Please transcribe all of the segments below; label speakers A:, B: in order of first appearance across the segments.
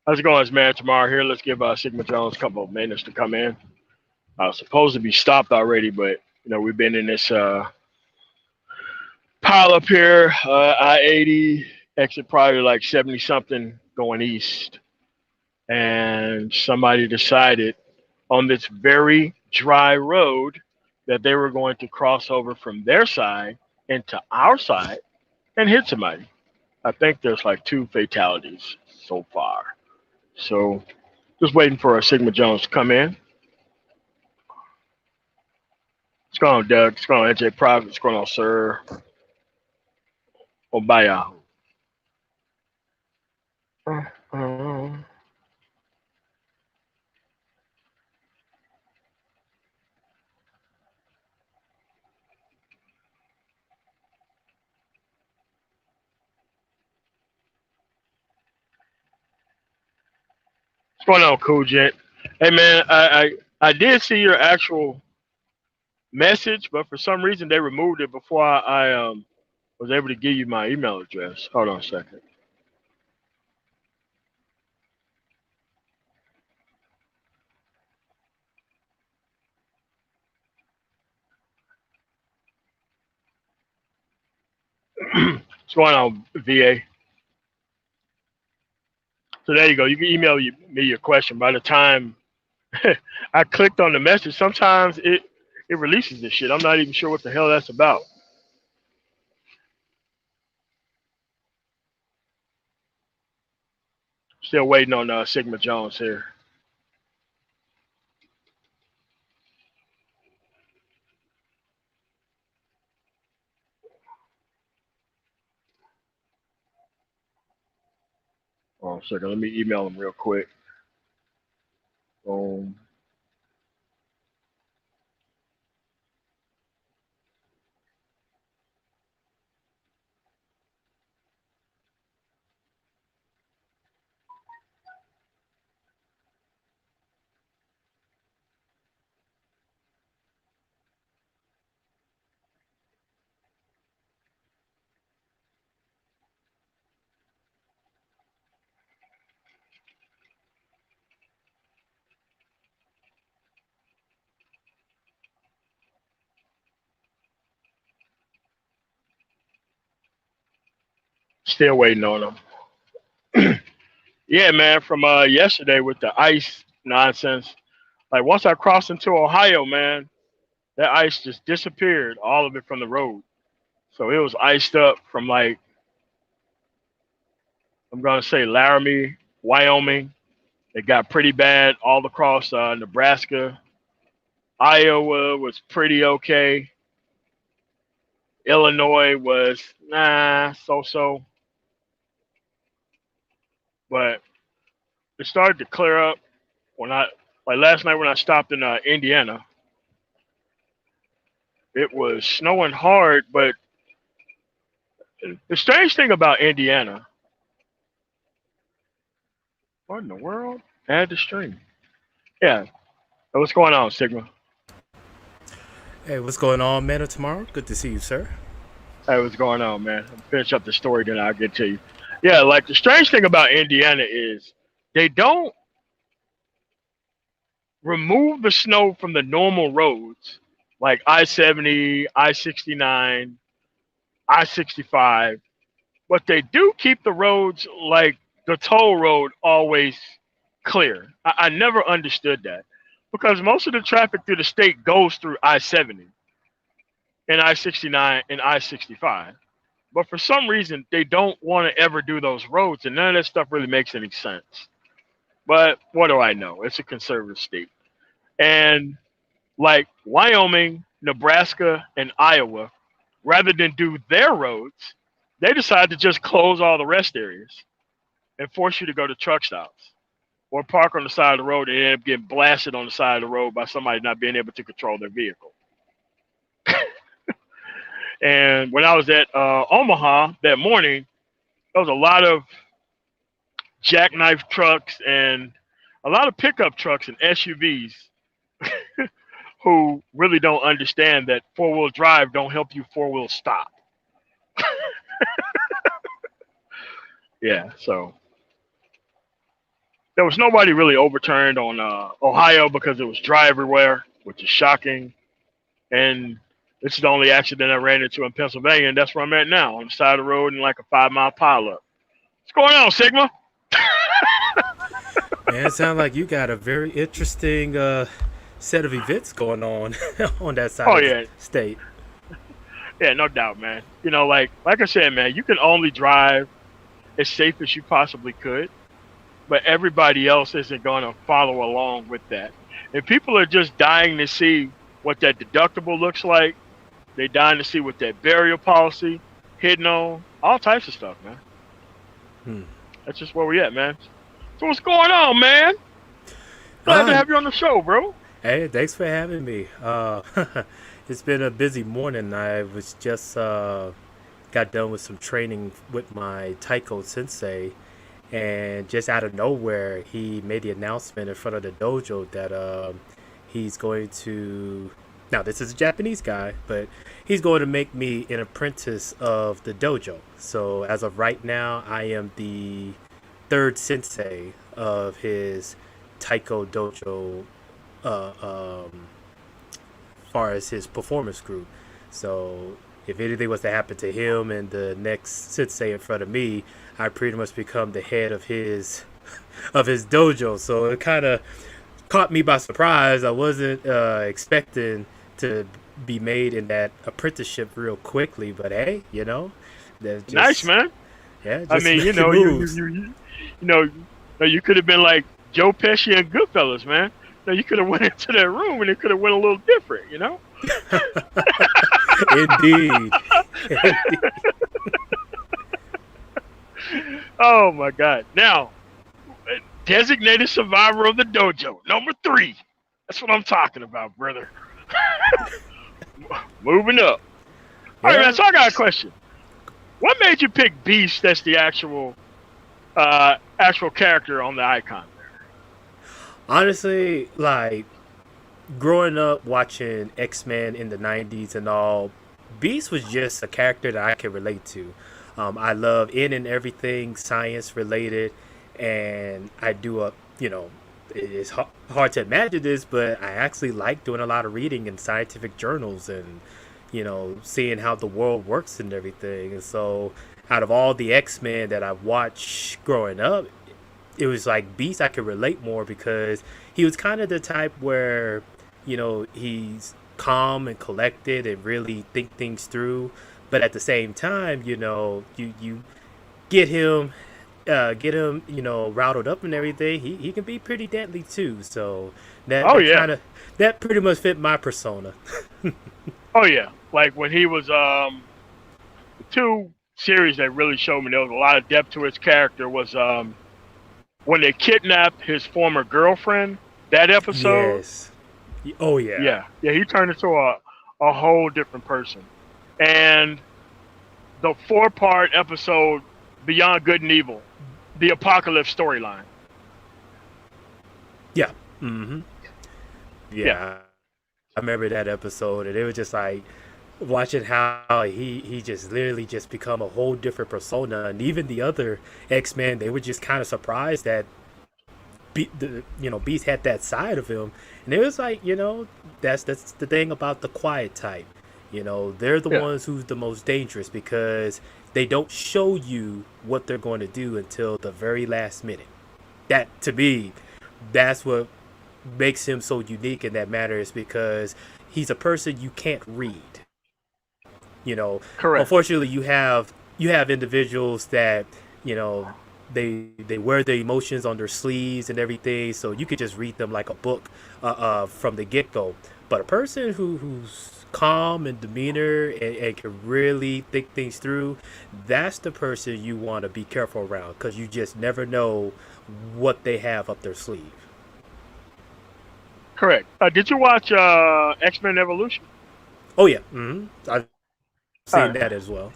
A: How's it going? It's Man Tomorrow here. Let's give Sigma Jones a couple of minutes to come in. I was supposed to be stopped already, but we've been in this pile up here, I-80 exit probably like 70 something going east, and somebody decided on this very dry road that they were going to cross over from their side into our side and hit somebody. I think there's like two fatalities so far. So just waiting for Sigma Jones to come in. What's going on, Doug? What's going on, NJ Private? What's going on, Sir Obaya? What's going on, Cool Gent? Hey man, I did see your actual message, but for some reason they removed it before I was able to give you my email address. Hold on a second. What's going on, VA? So there you go. You can email me your question. By the time I clicked on the message, sometimes it releases this shit. I'm not even sure what the hell that's about. Still waiting on Sigma Jones here. Hold on a second. Let me email him real quick. Um, Still waiting on him. Yeah, man. From yesterday with the ice nonsense. Like once I crossed into Ohio, man, that ice just disappeared, all of it from the road. So it was iced up from like I'm gonna say Laramie, Wyoming. It got pretty bad all across Nebraska. Iowa was pretty okay. Illinois was so so, but it started to clear up when I like last night when I stopped in Indiana. It was snowing hard, but the strange thing about Indiana, what in the world? Add the stream. Yeah. What's going on, Sigma?
B: Hey, what's going on, man? Tomorrow? Good to see you, sir.
A: Hey, what's going on, man? I'll finish up the story, then I'll get to you. Yeah, like the strange thing about Indiana is they don't remove the snow from the normal roads like I-70, I-69, I-65, but they do keep the roads like the toll road always clear. I never understood that because most of the traffic through the state goes through I-70 and I-69 and I-65. But for some reason, they don't want to ever do those roads, and none of that stuff really makes any sense. But what do I know? It's a conservative state. And like Wyoming, Nebraska, and Iowa, rather than do their roads, they decide to just close all the rest areas and force you to go to truck stops or park on the side of the road and end up getting blasted on the side of the road by somebody not being able to control their vehicle. And when I was at Omaha that morning, there was a lot of jackknife trucks and a lot of pickup trucks and SUVs who really don't understand that four-wheel drive don't help you four-wheel stop. Yeah, so there was nobody really overturned on Ohio because it was dry everywhere, which is shocking. And this is the only accident I ran into in Pennsylvania, and that's where I'm at now, on the side of the road in like a 5 mile pileup. What's going on, Sigma?
B: Man, it sounds like you got a very interesting set of events going on on that side
A: Oh
B: of the
A: yeah,
B: state.
A: yeah, no doubt, man. Like I said, man, you can only drive as safe as you possibly could, but everybody else isn't going to follow along with that. And people are just dying to see what that deductible looks like. They dying to see what that burial policy hitting on, all types of stuff, man.
B: Hmm.
A: That's just where we at, man. So what's going on, man? Glad to
B: Uh,
A: have you on the show, bro.
B: hey, thanks for having me. It's been a busy morning. I was just got done with some training with my Taiko sensei, and just out of nowhere, he made the announcement in front of the dojo that he's going to. Now, this is a Japanese guy, but he's going to make me an apprentice of the dojo. So, as of right now, I am the third sensei of his Taiko dojo, uh, um, far as his performance group. So, if anything was to happen to him and the next sensei in front of me, I pretty much become the head of his of his dojo. So it kind of caught me by surprise. I wasn't expecting to be made in that apprenticeship real quickly, but hey, that
A: Nice,
B: just
A: man.
B: yeah,
A: I
B: just
A: mean,
B: making moves.
A: know, you could have been like Joe Pesci and Goodfellas, man. You could have went into that room and it could have went a little different.
B: Indeed.
A: Oh my God! Now, designated survivor of the dojo, number 3. That's what I'm talking about, brother. Moving up. All right, man.
B: Yeah.
A: So I got a question. What made you pick Beast? That's the actual character on the icon there.
B: Honestly, like growing up watching X-Men in the 90s and all, Beast was just a character that I could relate to. I love in and everything science related, and I do it's hard to imagine this, but I actually like doing a lot of reading in scientific journals and, seeing how the world works and everything. And so, out of all the X-Men that I watched growing up, it was like Beast I could relate more because he was kind of the type where, he's calm and collected and really think things through. But at the same time, you get him, routed up and everything. He can be pretty deadly too. So that
A: Oh
B: that
A: yeah,
B: kind of that pretty much fit my persona.
A: oh yeah. Like when he was the 2 series that really showed me there was a lot of depth to his character was when they kidnapped his former girlfriend. That episode,
B: Yes. Oh yeah.
A: yeah, he turned into a whole different person. And the 4-part episode Beyond Good and Evil, the Apocalypse storyline.
B: Yeah. Mm-hmm.
A: Yeah,
B: Yeah. I remember that episode, and it was just like watching how he just literally just become a whole different persona, and even the other X-Men, they were just kind of surprised that Beast had that side of him, and it was like that's the thing about the quiet type. They're the
A: yeah,
B: ones who's the most dangerous because they don't show you what they're going to do until the very last minute. That to me, that's what makes him so unique in that matter is because he's a person you can't read.
A: correct.
B: Unfortunately, you have individuals that you know they wear their emotions on their sleeves and everything, so you could just read them like a book from the get go. But a person who's calm and demeanor and can really think things through, that's the person you want to be careful around because you just never know what they have up their sleeve.
A: Correct. Did you watch X-Men Evolution?
B: Oh yeah, I've
A: All
B: seen
A: right.
B: that as well.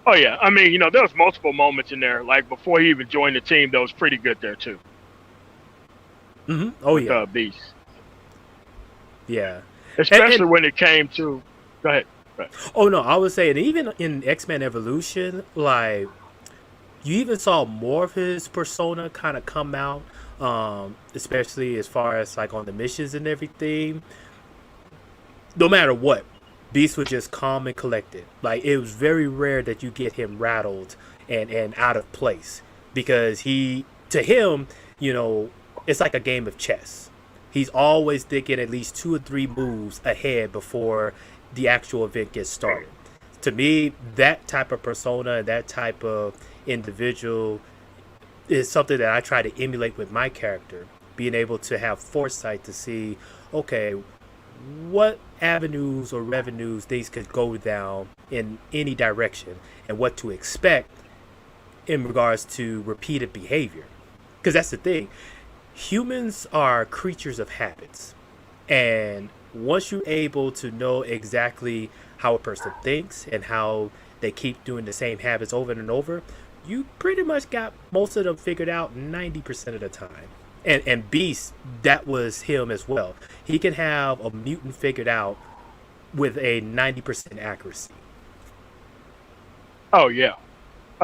A: Oh yeah. I mean, there was multiple moments in there. Like before he even joined the team, that was pretty good there too
B: Oh
A: with
B: yeah,
A: Beast,
B: yeah. And
A: especially when it came to. Go ahead.
B: oh no, I was saying even in X Men Evolution, like you even saw more of his persona kind of come out, especially as far as like on the missions and everything. No matter what, Beast was just calm and collected. Like it was very rare that you get him rattled and out of place because to him, you know, it's like a game of chess. He's always thinking at least 2 or 3 moves ahead before the actual event gets started. To me, that type of persona, that type of individual is something that I try to emulate with my character. Being able to have foresight to see, okay, what avenues or revenues these could go down in any direction and what to expect in regards to repeated behavior. Because that's the thing. Humans are creatures of habits. And once you're able to know exactly how a person thinks and how they keep doing the same habits over and over, you pretty much got most of them figured out 90% of the time. And Beast, that was him as well. He can have a mutant figured out with a 90% accuracy.
A: Oh yeah.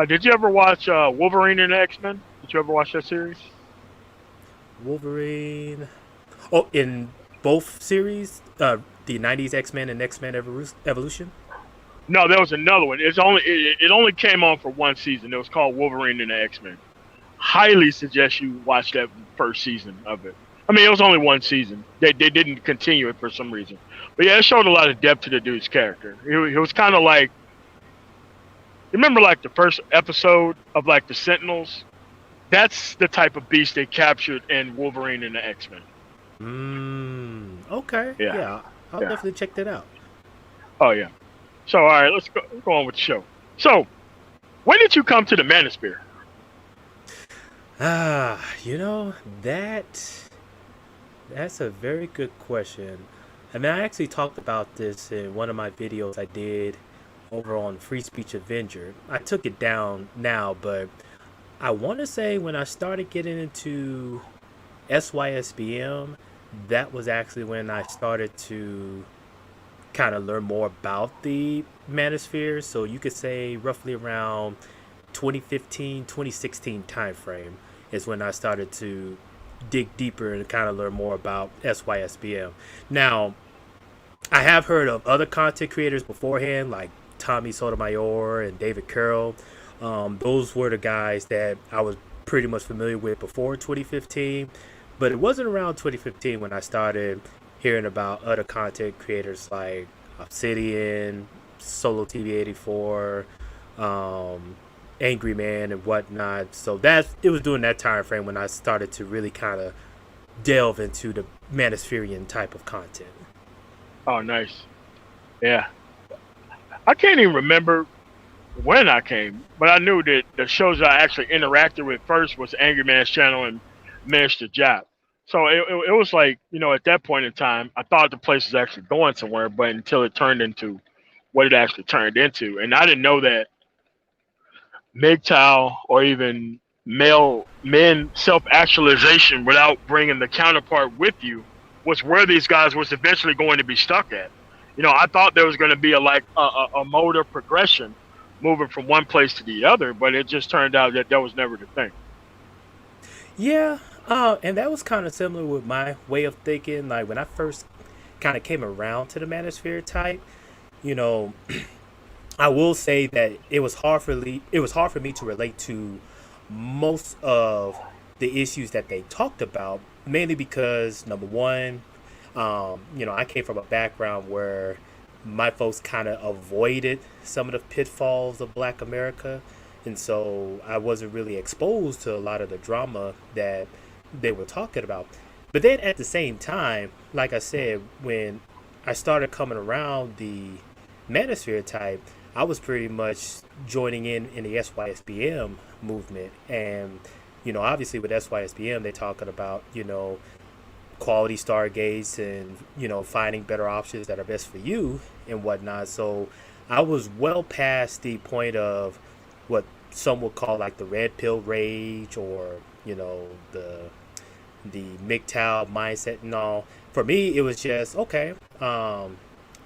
A: Did you ever watch Wolverine and the X-Men? Did you ever watch that series?
B: Wolverine. Oh, in both series, the '90s X-Men and X-Men Evolution.
A: No, there was another one. It only came on for one season. It was called Wolverine and the X-Men. Highly suggest you watch that first season of it. I mean, it was only one season. They didn't continue it for some reason. But yeah, it showed a lot of depth to the dude's character. He was kind of like, remember like the first episode of like the Sentinels? That's the type of beast they captured in Wolverine and the X-Men.
B: Okay.
A: Yeah,
B: Yeah, I'll
A: yeah.
B: definitely check that out.
A: Oh yeah. So all right, let's go on with the show. So when did you come to the Manosphere?
B: You know that's a very good question. I mean, I actually talked about this in one of my videos I did over on Free Speech Avenger. I took it down now, but I want to say when I started getting into SYSBM, that was actually when I started to kind of learn more about the Manosphere. So you could say roughly around 2015, 2016 timeframe is when I started to dig deeper and kind of learn more about SYSBM. Now, I have heard of other content creators beforehand, like Tommy Sotomayor and David Carroll. Those were the guys that I was pretty much familiar with before 2015. But it wasn't around 2015 when I started hearing about other content creators like Obsidian, Solo TV84, Angry Man, and whatnot. So it was during that time frame when I started to really kind of delve into the Manospherian type of content.
A: Oh, nice. Yeah, I can't even remember when I came, but I knew that the shows I actually interacted with first was Angry Man's channel and Mr. Jap. So it was like, at that point in time, I thought the place was actually going somewhere, but until it turned into what it actually turned into. And I didn't know that MGTOW or even male men self actualization without bringing the counterpart with you was where these guys was eventually going to be stuck at. I thought there was going to be a mode of progression moving from one place to the other, but it just turned out that was never the thing.
B: Yeah, and that was kind of similar with my way of thinking. Like when I first kind of came around to the Manosphere type, you know, I will say that it was hard for me to relate to most of the issues that they talked about, mainly because number one, I came from a background where my folks kind of avoided some of the pitfalls of Black America, and so I wasn't really exposed to a lot of the drama that they were talking about. But then at the same time, like I said, when I started coming around the Manosphere type, I was pretty much joining in the SYSBM movement. And, obviously with SYSBM, they're talking about, quality stargates and, finding better options that are best for you and whatnot. So I was well past the point of what some would call like the red pill rage or, the MGTOW mindset and all. For me, it was just, okay,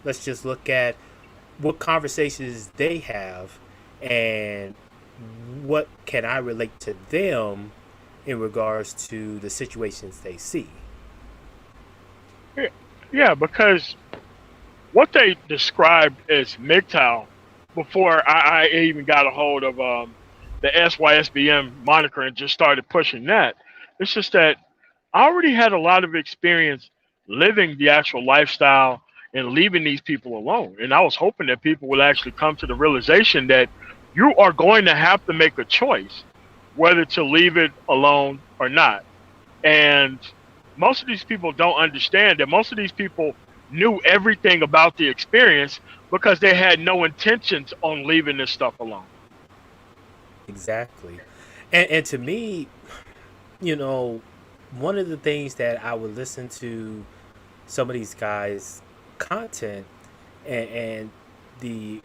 B: let's just look at what conversations they have and what can I relate to them in regards to the situations they see.
A: Yeah, yeah, because what they described as MGTOW before I even got a hold of the SYSBM moniker and just started pushing that. It's just that I already had a lot of experience living the actual lifestyle and leaving these people alone. And I was hoping that people would actually come to the realization that you are going to have to make a choice whether to leave it alone or not. And most of these people don't understand that most of these people knew everything about the experience because they had no intentions on leaving this stuff alone.
B: Exactly. And to me, you know, one of the things that I would listen to some of these guys' content and the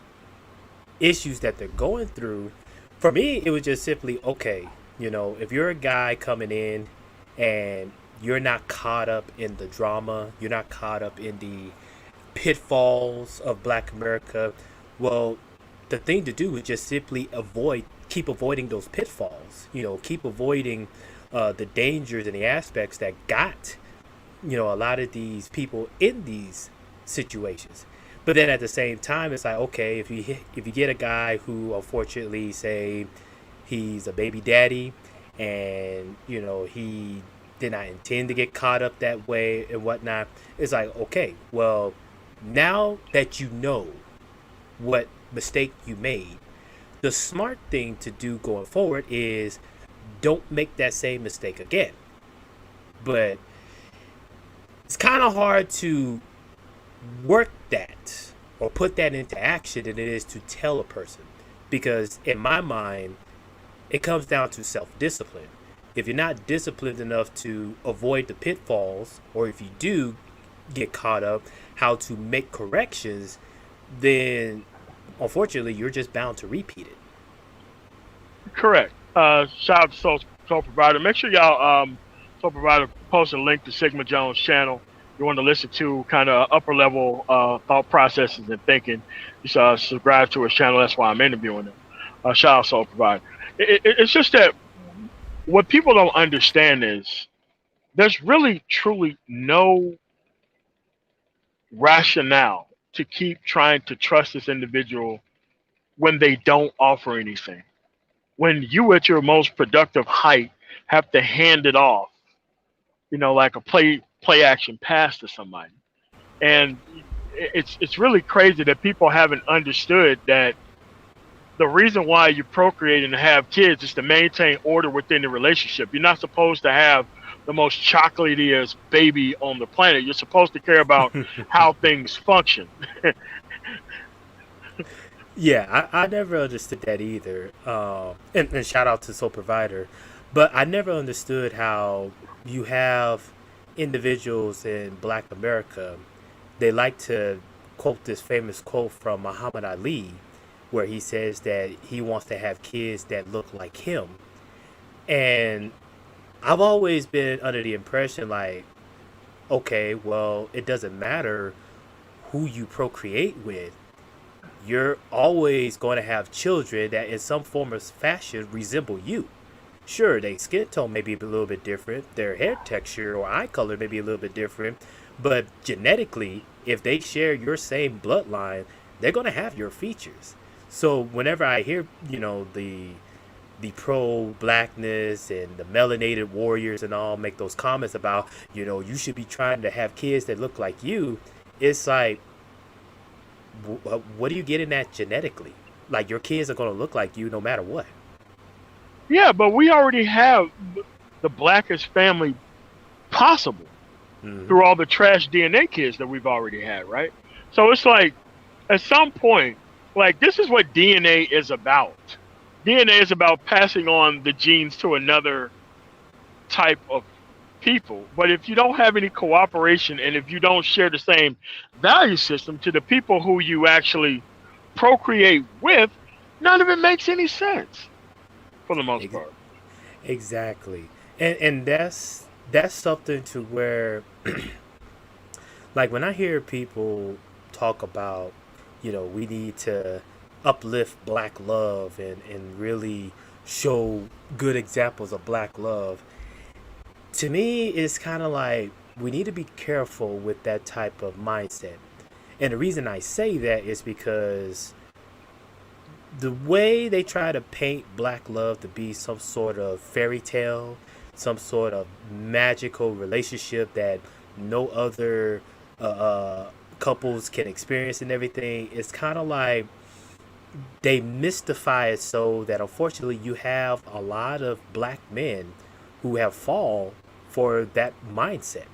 B: issues that they're going through, for me, it was just simply okay. If you're a guy coming in and you're not caught up in the drama, you're not caught up in the pitfalls of Black America, well, the thing to do is just simply keep avoiding those pitfalls. Keep avoiding the dangers and the aspects that got a lot of these people in these situations. But then at the same time, it's like, okay, if you get a guy who unfortunately, say he's a baby daddy, and he did not intend to get caught up that way and whatnot, it's like, okay, well, now that you know what mistake you made, the smart thing to do going forward is don't make that same mistake again. But it's kind of hard to work that or put that into action than it is to tell a person, because in my mind it comes down to self-discipline. If you're not disciplined enough to avoid the pitfalls, or if you do get caught up, how to make corrections, then unfortunately you're just bound to repeat it.
A: Correct. Shout out to Soul Provider. Make sure y'all Soul Provider post a link to Sigma Jones' channel. You want to listen to kind of upper level thought processes and thinking. You should subscribe to his channel. That's why I'm interviewing him. Shout out Soul Provider. It's just that what people don't understand is there's really truly no rationale to keep trying to trust this individual when they don't offer anything. When you at your most productive height have to hand it off, like a play action pass to somebody. And it's really crazy that people haven't understood that the reason why you procreate and have kids is to maintain order within the relationship. You're not supposed to have the most chocolatiest baby on the planet. You're supposed to care about how things function.
B: Yeah, I never understood that either. And shout out to Soul Provider. But I never understood how you have individuals in Black America. They like to quote this famous quote from Muhammad Ali, where he says that he wants to have kids that look like him. And I've always been under the impression, like, okay, well, it doesn't matter who you procreate with, you're always going to have children that in some form or fashion resemble you. Sure, their skin tone may be a little bit different, their hair texture or eye color may be a little bit different, but genetically, if they share your same bloodline, they're going to have your features. So whenever I hear, the pro blackness and the melanated warriors and all make those comments about, you should be trying to have kids that look like you, it's like, what are you getting at genetically? Like, your kids are going to look like you no matter what.
A: Yeah, but we already have the blackest family possible
B: Hmm.
A: through all the trash DNA kids that we've already had, right? So it's like at some point, like this is what DNA is about. DNA is about passing on the genes to another type of people. But if you don't have any cooperation and if you don't share the same value system to the people who you actually procreate with, none of it makes any sense for the most
B: Ex-
A: part.
B: exactly. And that's something to where, like, when I hear people talk about, we need to uplift black love and really show good examples of black love, to me it's kind of like we need to be careful with that type of mindset. And the reason I say that is because the way they try to paint black love to be some sort of fairy tale, some sort of magical relationship that no other couples can experience and everything, it's kind of like they mystify it so that unfortunately you have a lot of black men who have fall for that mindset.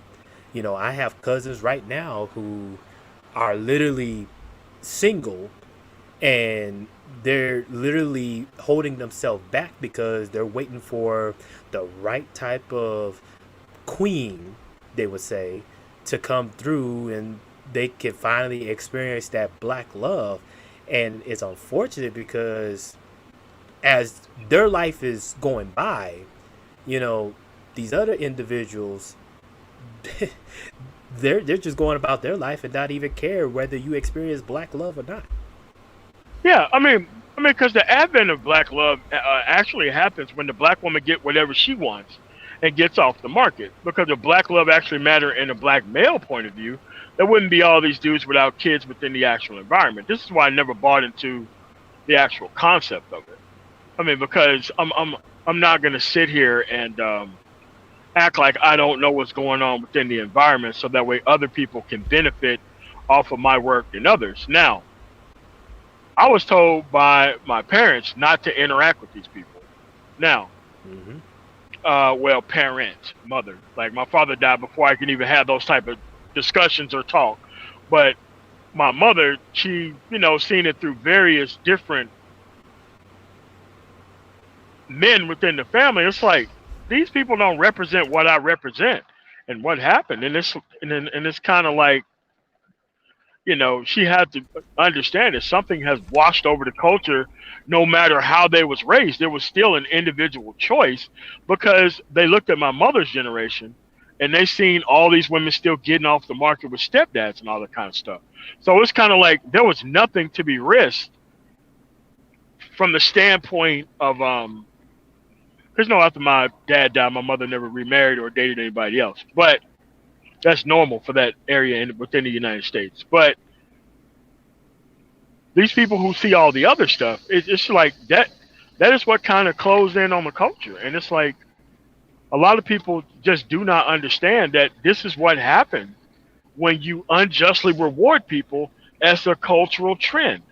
B: You know, I have cousins right now who are literally single, and they're literally holding themselves back because they're waiting for the right type of queen, they would say, to come through and they can finally experience that black love. And it's unfortunate because as their life is going by, you know, these other individuals, they're just going about their life and not even care whether you experience black love or not.
A: Yeah, because the advent of black love actually happens when the black woman get whatever she wants and gets off the market. Because if black love actually matter in a black male point of view, there wouldn't be all these dudes without kids within the actual environment. This is why I never bought into the actual concept of it. Because I'm not gonna sit here and act like I don't know what's going on within the environment, so that way other people can benefit off of my work than others. Now, I was told by my parents not to interact with these people. Now,
B: Mm-hmm.
A: well, parent, mother. Like my father died before I can even have those type of discussions or talk. But my mother, she, seen it through various different men within the family. It's like these people don't represent what I represent and what happened. And it's kind of like, she had to understand that something has washed over the culture. No matter how they was raised, there was still an individual choice, because they looked at my mother's generation and they seen all these women still getting off the market with stepdads and all that kind of stuff. So it's kind of like there was nothing to be risked from the standpoint of there's no, after my dad died, my mother never remarried or dated anybody else, but that's normal for that area within the United States. But these people who see all the other stuff, it's like that. That is what kind of closed in on the culture, and it's like a lot of people just do not understand that this is what happens when you unjustly reward people as a cultural trend.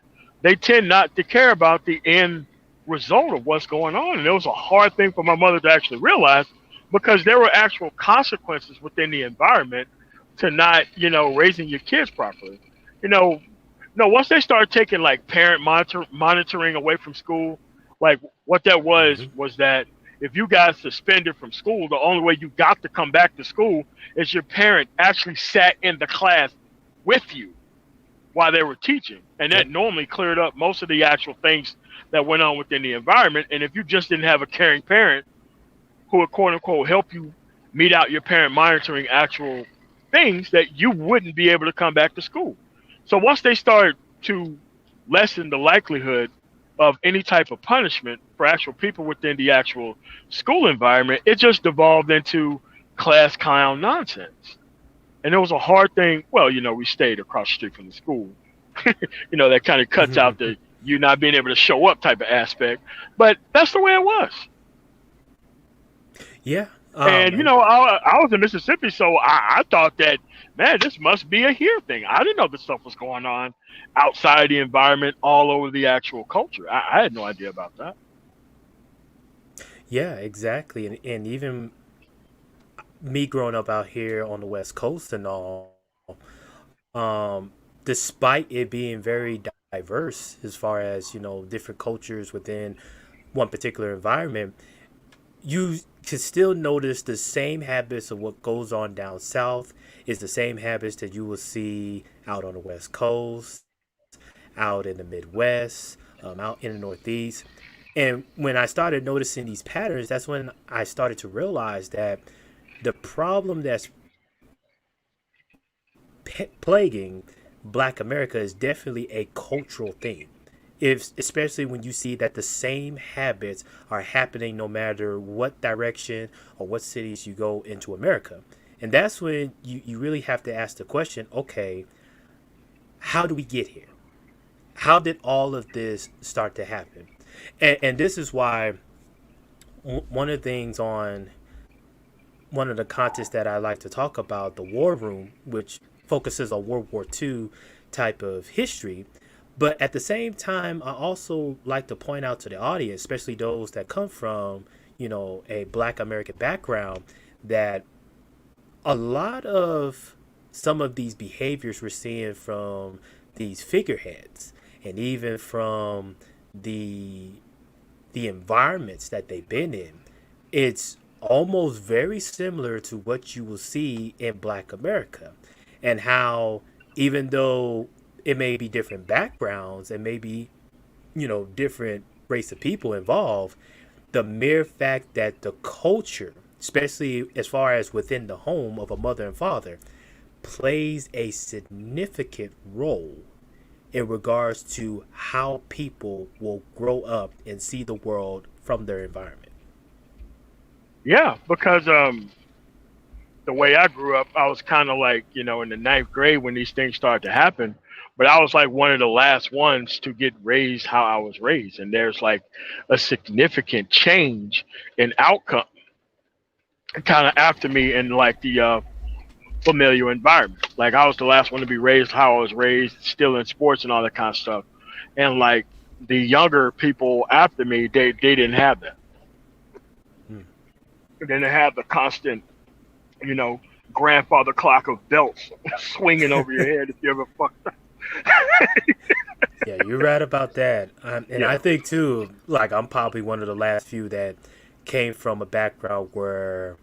A: They tend not to care about the end result of what's going on, and it was a hard thing for my mother to actually realize, because there were actual consequences within the environment to not, raising your kids properly. You know, no, once they started taking like parent monitoring away from school, like what that
B: Mm-hmm.
A: was that if you got suspended from school, the only way you got to come back to school is your parent actually sat in the class with you while they were teaching. And
B: Yep.
A: that normally cleared up most of the actual things that went on within the environment. And if you just didn't have a caring parent who would quote unquote help you meet out your parent monitoring actual things, that you wouldn't be able to come back to school. So once they start to lessen the likelihood of any type of punishment for actual people within the actual school environment, it just devolved into class clown nonsense. And it was a hard thing. Well, we stayed across the street from the school. That kind of cuts out the you not being able to show up type of aspect. But that's the way it was.
B: Yeah.
A: And
B: And
A: I was in Mississippi, so I thought that, man, this must be a here thing. I didn't know this stuff was going on outside the environment, all over the actual culture. I had no idea about that.
B: yeah, exactly. And even me growing up out here on the West Coast and all, um, despite it being very diverse as far as, different cultures within one particular environment, you can still notice the same habits of what goes on down south is the same habits that you will see out on the West Coast, out in the Midwest, out in the Northeast. And when I started noticing these patterns, that's when I started to realize that the problem that's plaguing Black America is definitely a cultural thing. if especially when you see that the same habits are happening no matter what direction or what cities you go into America. And that's when you really have to ask the question, okay, how do we get here? How did all of this start to happen? And this is why one of the things on one of the contests that I like to talk about, the War Room, which focuses on World War II type of history. But at the same time, I also like to point out to the audience, especially those that come from, a Black American background, that a lot of some of these behaviors we're seeing from these figureheads and even from the the environments that they've been in, it's almost very similar to what you will see in Black America. And how, even though it may be different backgrounds and maybe, different race of people involved, the mere fact that the culture, especially as far as within the home of a mother and father, plays a significant role in regards to how people will grow up and see the world from their environment.
A: Yeah, because the way I grew up, I was kind of like, in the ninth grade when these things started to happen. But I was like one of the last ones to get raised how I was raised. And there's like a significant change in outcome kind of after me in like the familiar environment. Like I was the last one to be raised how I was raised, still in sports and all that kind of stuff. And like the younger people after me, they didn't have that.
B: Hmm.
A: They didn't have the constant, you know, grandfather clock of belts swinging over your head if you ever fucked up.
B: Yeah, you're right about that. And I
A: Yeah.
B: think too, like I'm probably one of the last few that came from a background where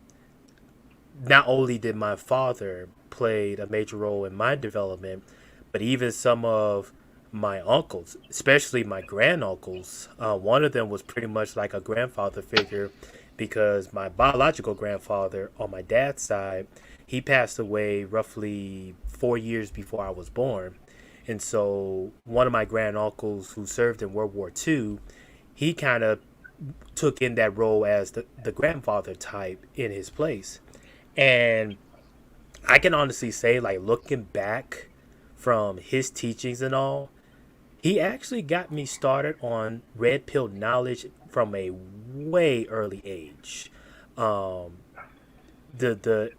B: not only did my father played a major role in my development, but even some of my uncles, especially my granduncles, one of them was pretty much like a grandfather figure because my biological grandfather on my dad's side, he passed away roughly 4 years before I was born. And so one of my granduncles who served in World War II, he kind of took in that role as the grandfather type in his place. And I can honestly say, like, looking back from his teachings and all, he actually got me started on red pill knowledge from a way early age. Um, the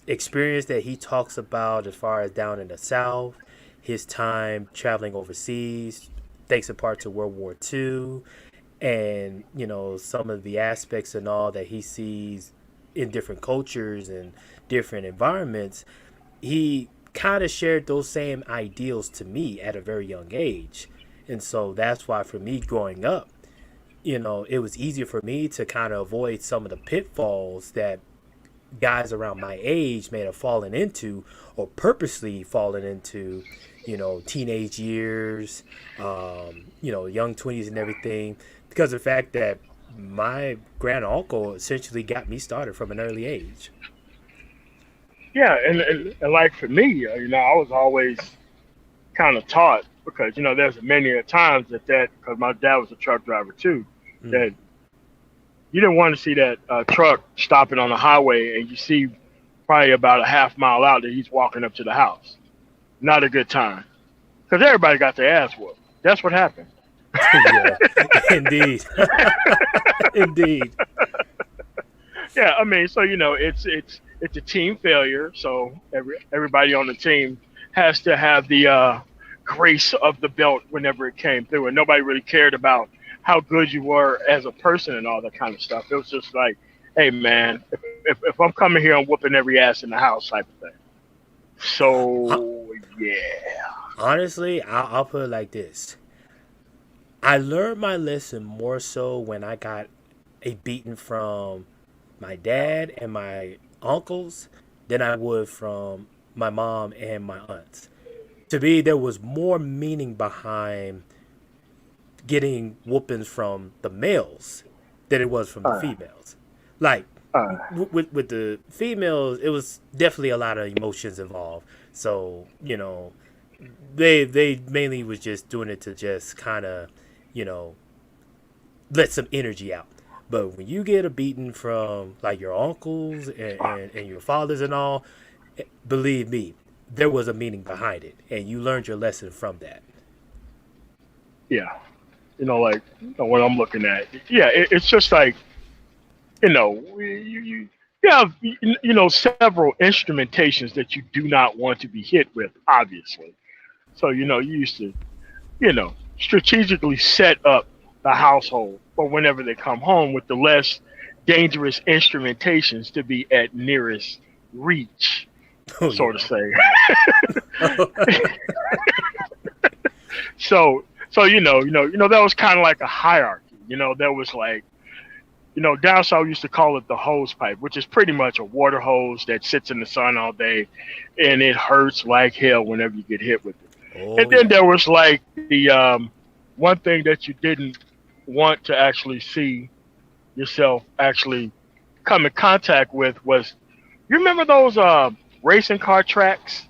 B: experience that he talks about as far as down in the South, his time traveling overseas, thanks in part to World War II, and some of the aspects and all that he sees in different cultures and different environments, he kind of shared those same ideals to me at a very young age. And so that's why for me growing up, it was easier for me to kind of avoid some of the pitfalls that guys around my age may have fallen into or purposely fallen into, teenage years, young 20s and everything, because of the fact that my grand uncle essentially got me started from an early age.
A: Yeah, and like for me, I was always kind of taught because there's many a times that because my dad was a truck driver too,
B: Mm.
A: that you didn't want to see that truck stopping on the highway and you see probably about a half mile out that he's walking up to the house. Not a good time because everybody got their ass whooped. That's what happened.
B: Yeah, indeed. Indeed.
A: Yeah, I mean, so it's a team failure. So everybody on the team has to have the grace of the belt whenever it came through, and nobody really cared about how good you were as a person and all that kind of stuff. It was just like, hey man, if I'm coming here, I'm whooping every ass in the house type of thing. So yeah,
B: Honestly, I'll put it like this. I learned my lesson more so when I got a beating from my dad and my uncles than I would from my mom and my aunts. To me, there was more meaning behind getting whoopings from the males than it was from the
A: uh,
B: females. Like
A: uh,
B: with the females, it was definitely a lot of emotions involved. So they mainly was just doing it to just kind of you know, let some energy out. But when you get a beating from like your uncles and your fathers and all, believe me, there was a meaning behind it, and you learned your lesson from that.
A: Yeah, like what I'm looking at. Yeah, it's just like you have several instrumentations that you do not want to be hit with, obviously. So you used to strategically set up the household for whenever they come home with the less dangerous instrumentations to be at nearest reach,
B: Oh
A: so to
B: yeah.
A: say. So that was kind of like a hierarchy. There was like down south we used to call it the hose pipe, which is pretty much a water hose that sits in the sun all day, and it hurts like hell whenever you get hit with it. And
B: Oh
A: then
B: yeah.
A: there was like the one thing that you didn't want to actually see yourself actually come in contact with was, you remember those racing car tracks,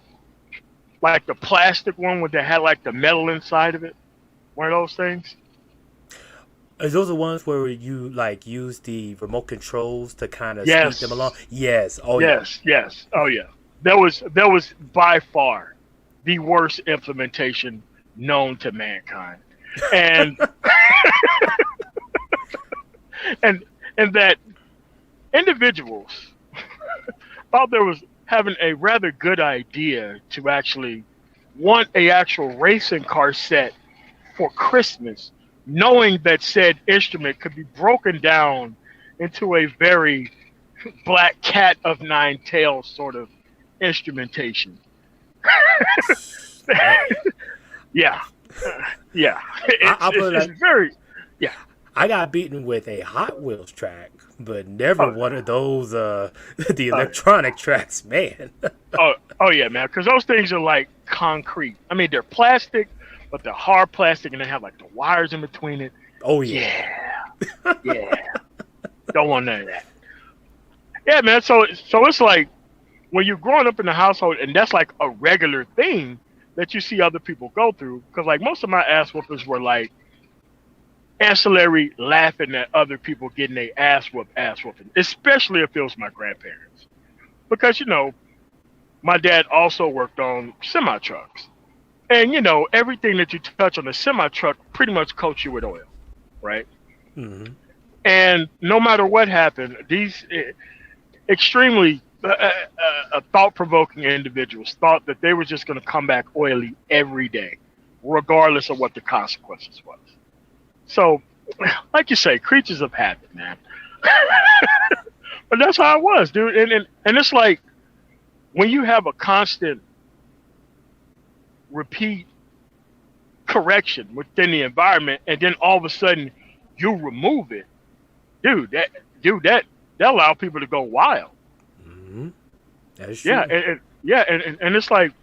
A: like the plastic one with that had like the metal inside of it? One of those things?
B: Is those the ones where you like use the remote controls to kind of speed them along?
A: Yes,
B: Yes. Oh yeah.
A: yes. Oh yeah. That was by far the worst implementation known to mankind. And and and that individuals thought there was having a rather good idea to actually want a actual racing car set for Christmas, knowing that said instrument could be broken down into a very black cat of nine tails sort of instrumentation.
B: Man,
A: Yeah, yeah.
B: I'll put it
A: It's
B: like
A: very, yeah.
B: I got beaten with a Hot Wheels track, but never
A: Oh,
B: one of those the
A: oh,
B: electronic tracks, man.
A: oh yeah, man. Because those things are like concrete. I mean, they're plastic, but they're hard plastic, and they have like the wires in between it.
B: Oh yeah.
A: Yeah, yeah. Don't want none of that. Yeah, man. So it's like when you're growing up in the household, and that's like a regular thing that you see other people go through. Because like most of my ass whoopers were like ancillary laughing at other people getting their ass whooping, especially if it was my grandparents. Because my dad also worked on semi trucks, and everything that you touch on a semi truck pretty much coats you with oil, right?
B: Hmm.
A: And no matter what happened, these extremely thought-provoking individuals thought that they were just going to come back oily every day, regardless of what the consequences was. So, like you say, creatures of habit, man. But that's how it was, dude. And it's like when you have a constant repeat correction within the environment, and then all of a sudden you remove it, dude. That allow people to go wild.
B: Hmm. That is
A: Yeah,
B: true.
A: and it's like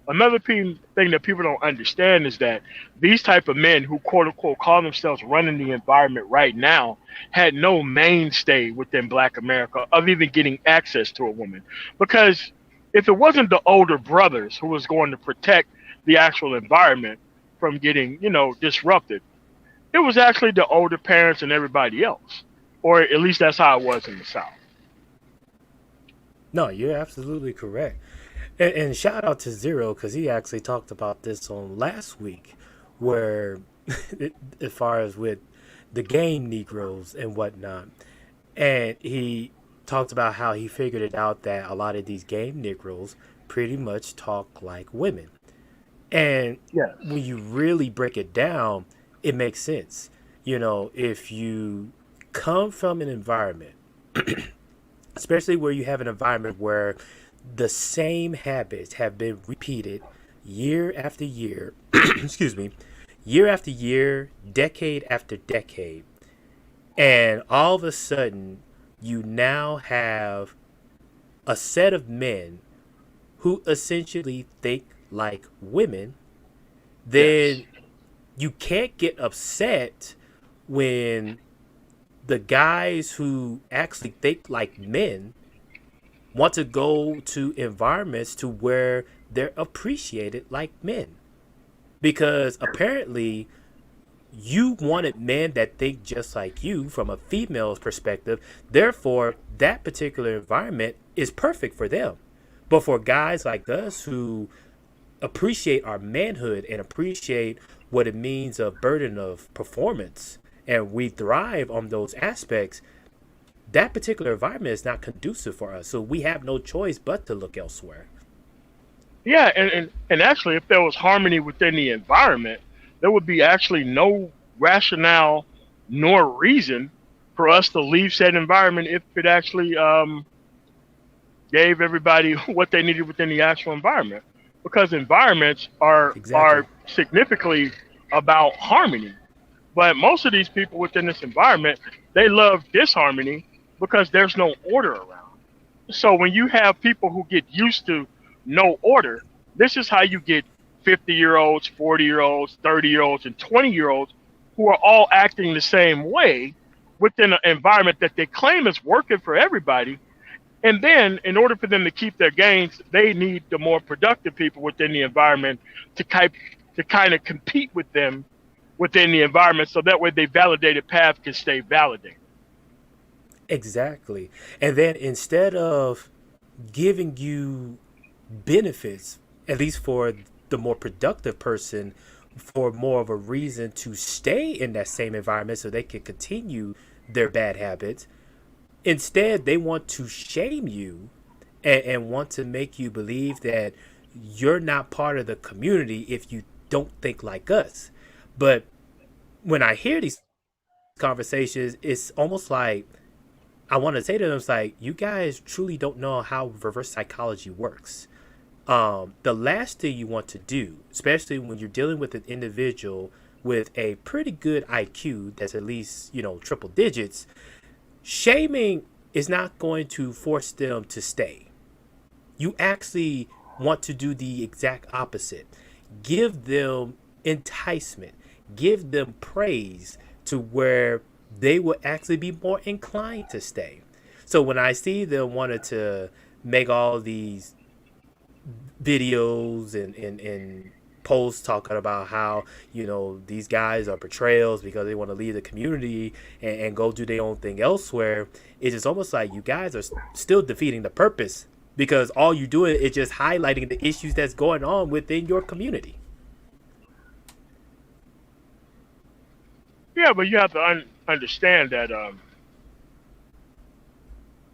A: another thing that people don't understand is that these type of men who quote unquote call themselves running the environment right now had no mainstay within Black America of even getting access to a woman, because if it wasn't the older brothers who was going to protect the actual environment from getting disrupted, it was actually the older parents and everybody else, or at least that's how it was in the South.
B: No, you're absolutely correct. And shout out to Zero because he actually talked about this on last week, where as far as with the game Negroes and whatnot, and he talked about how he figured it out that a lot of these game Negroes pretty much talk like women. And when
A: Yes.
B: you really break it down, it makes sense. If you come from an environment, especially where you have an environment where the same habits have been repeated year after year, excuse me, year after year, decade after decade, and all of a sudden you now have a set of men who essentially think like women,
A: Yes.
B: then you can't get upset when the guys who actually think like men want to go to environments to where they're appreciated like men. Because apparently you wanted men that think just like you from a female's perspective. Therefore, that particular environment is perfect for them. But for guys like us who appreciate our manhood and appreciate what it means a burden of performance and we thrive on those aspects, that particular environment is not conducive for us. So we have no choice but to look elsewhere.
A: Yeah, and actually, if there was harmony within the environment, there would be actually no rationale nor reason for us to leave said environment if it actually gave everybody what they needed within the actual environment. Because environments are
B: Exactly.
A: significantly about harmony. But most of these people within this environment, they love disharmony because there's no order around. So when you have people who get used to no order, this is how you get 50-year-olds, 40-year-olds, 30-year-olds, and 20-year-olds who are all acting the same way within an environment that they claim is working for everybody. And then, in order for them to keep their gains, they need the more productive people within the environment to kind of compete with them within the environment, so that way the validated path can stay validated.
B: Exactly. And then instead of giving you benefits, at least for the more productive person, for more of a reason to stay in that same environment so they can continue their bad habits, instead they want to shame you and want to make you believe that you're not part of the community if you don't think like us. But when I hear these conversations, it's almost like I want to say to them, it's like, you guys truly don't know how reverse psychology works. The last thing you want to do, especially when you're dealing with an individual with a pretty good IQ that's at least, triple digits, shaming is not going to force them to stay. You actually want to do the exact opposite. Give them enticement, give them praise to where they will actually be more inclined to stay. So when I see them wanted to make all these videos and posts talking about how these guys are betrayals because they want to leave the community and go do their own thing elsewhere, it's just almost like you guys are still defeating the purpose because all you're doing is just highlighting the issues that's going on within your community.
A: Yeah, but you have to understand that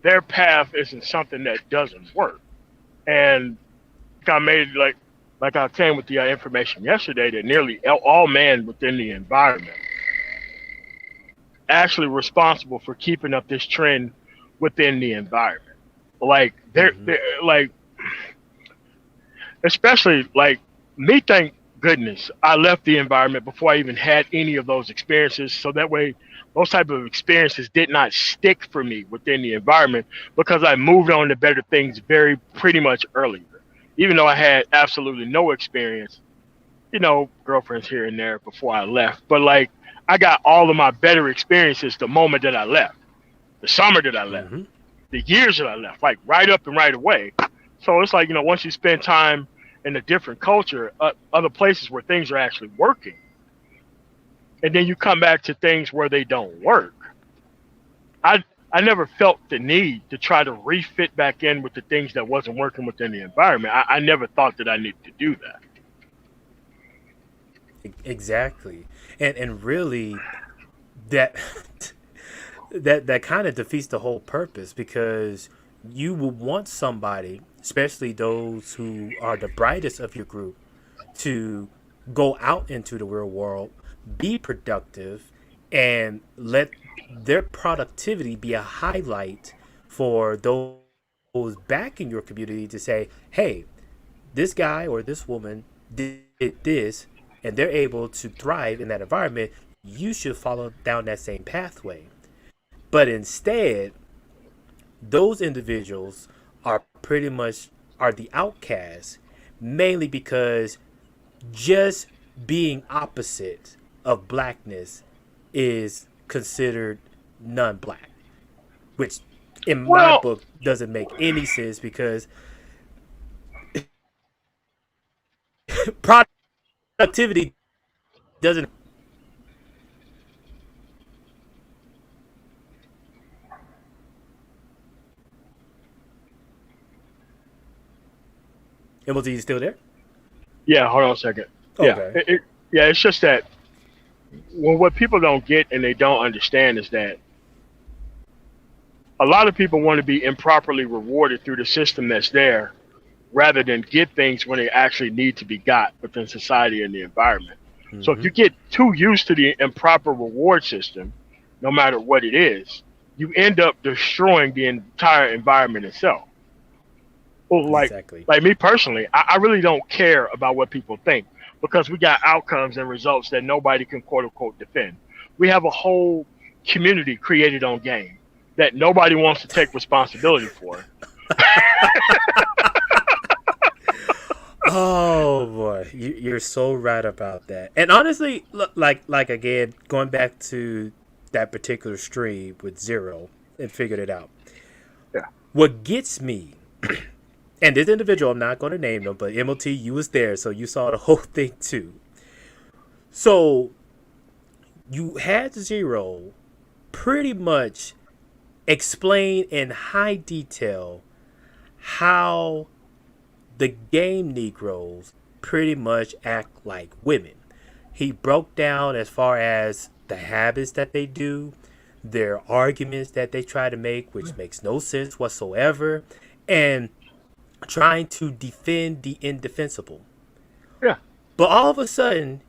A: their path isn't something that doesn't work. And I made like I came with the information yesterday that nearly all men within the environment actually responsible for keeping up this trend within the environment. Like
B: Mm-hmm.
A: they're like, especially like me, thank goodness I left the environment before I even had any of those experiences, so that way those type of experiences did not stick for me within the environment because I moved on to better things very pretty much earlier, even though I had absolutely no experience, girlfriends here and there before I left. But like I got all of my better experiences the moment that I left, the summer that I left,
B: Mm-hmm.
A: the years that I left, like right up and right away. So it's like, once you spend time in a different culture, other places where things are actually working, and then you come back to things where they don't work. I I never felt the need to try to refit back in with the things that wasn't working within the environment. I never thought that I needed to do that.
B: Exactly. And really that that kind of defeats the whole purpose because you will want somebody, especially those who are the brightest of your group, to go out into the real world, be productive, and let their productivity be a highlight for those back in your community to say, hey, this guy or this woman did this and they're able to thrive in that environment. You should follow down that same pathway. But instead, those individuals are pretty much are the outcasts mainly because just being opposite of blackness is considered non-black, which in my
A: Well,
B: book doesn't make any sense because productivity doesn't. MLT, you still there?
A: Yeah, hold on a second. Yeah,
B: Okay.
A: yeah, it's just that what people don't get and they don't understand is that a lot of people want to be improperly rewarded through the system that's there rather than get things when they actually need to be got within society and the environment. So if
B: Mm-hmm.
A: you get too used to the improper reward system, no matter what it is, you end up destroying the entire environment itself. Well,
B: Exactly.
A: like me personally, I really don't care about what people think because we got outcomes and results that nobody can quote unquote defend. We have a whole community created on game that nobody wants to take responsibility for.
B: Oh boy, you're so right about that. And honestly, like again, going back to that particular stream with Zero and figured it out.
A: Yeah.
B: What gets me, and this individual, I'm not going to name them, but MLT, you was there, so you saw the whole thing too. So you had Zero pretty much explain in high detail how the game Negroes pretty much act like women. He broke down as far as the habits that they do, their arguments that they try to make, which makes no sense whatsoever, and trying to defend the indefensible.
A: Yeah.
B: But all of a sudden,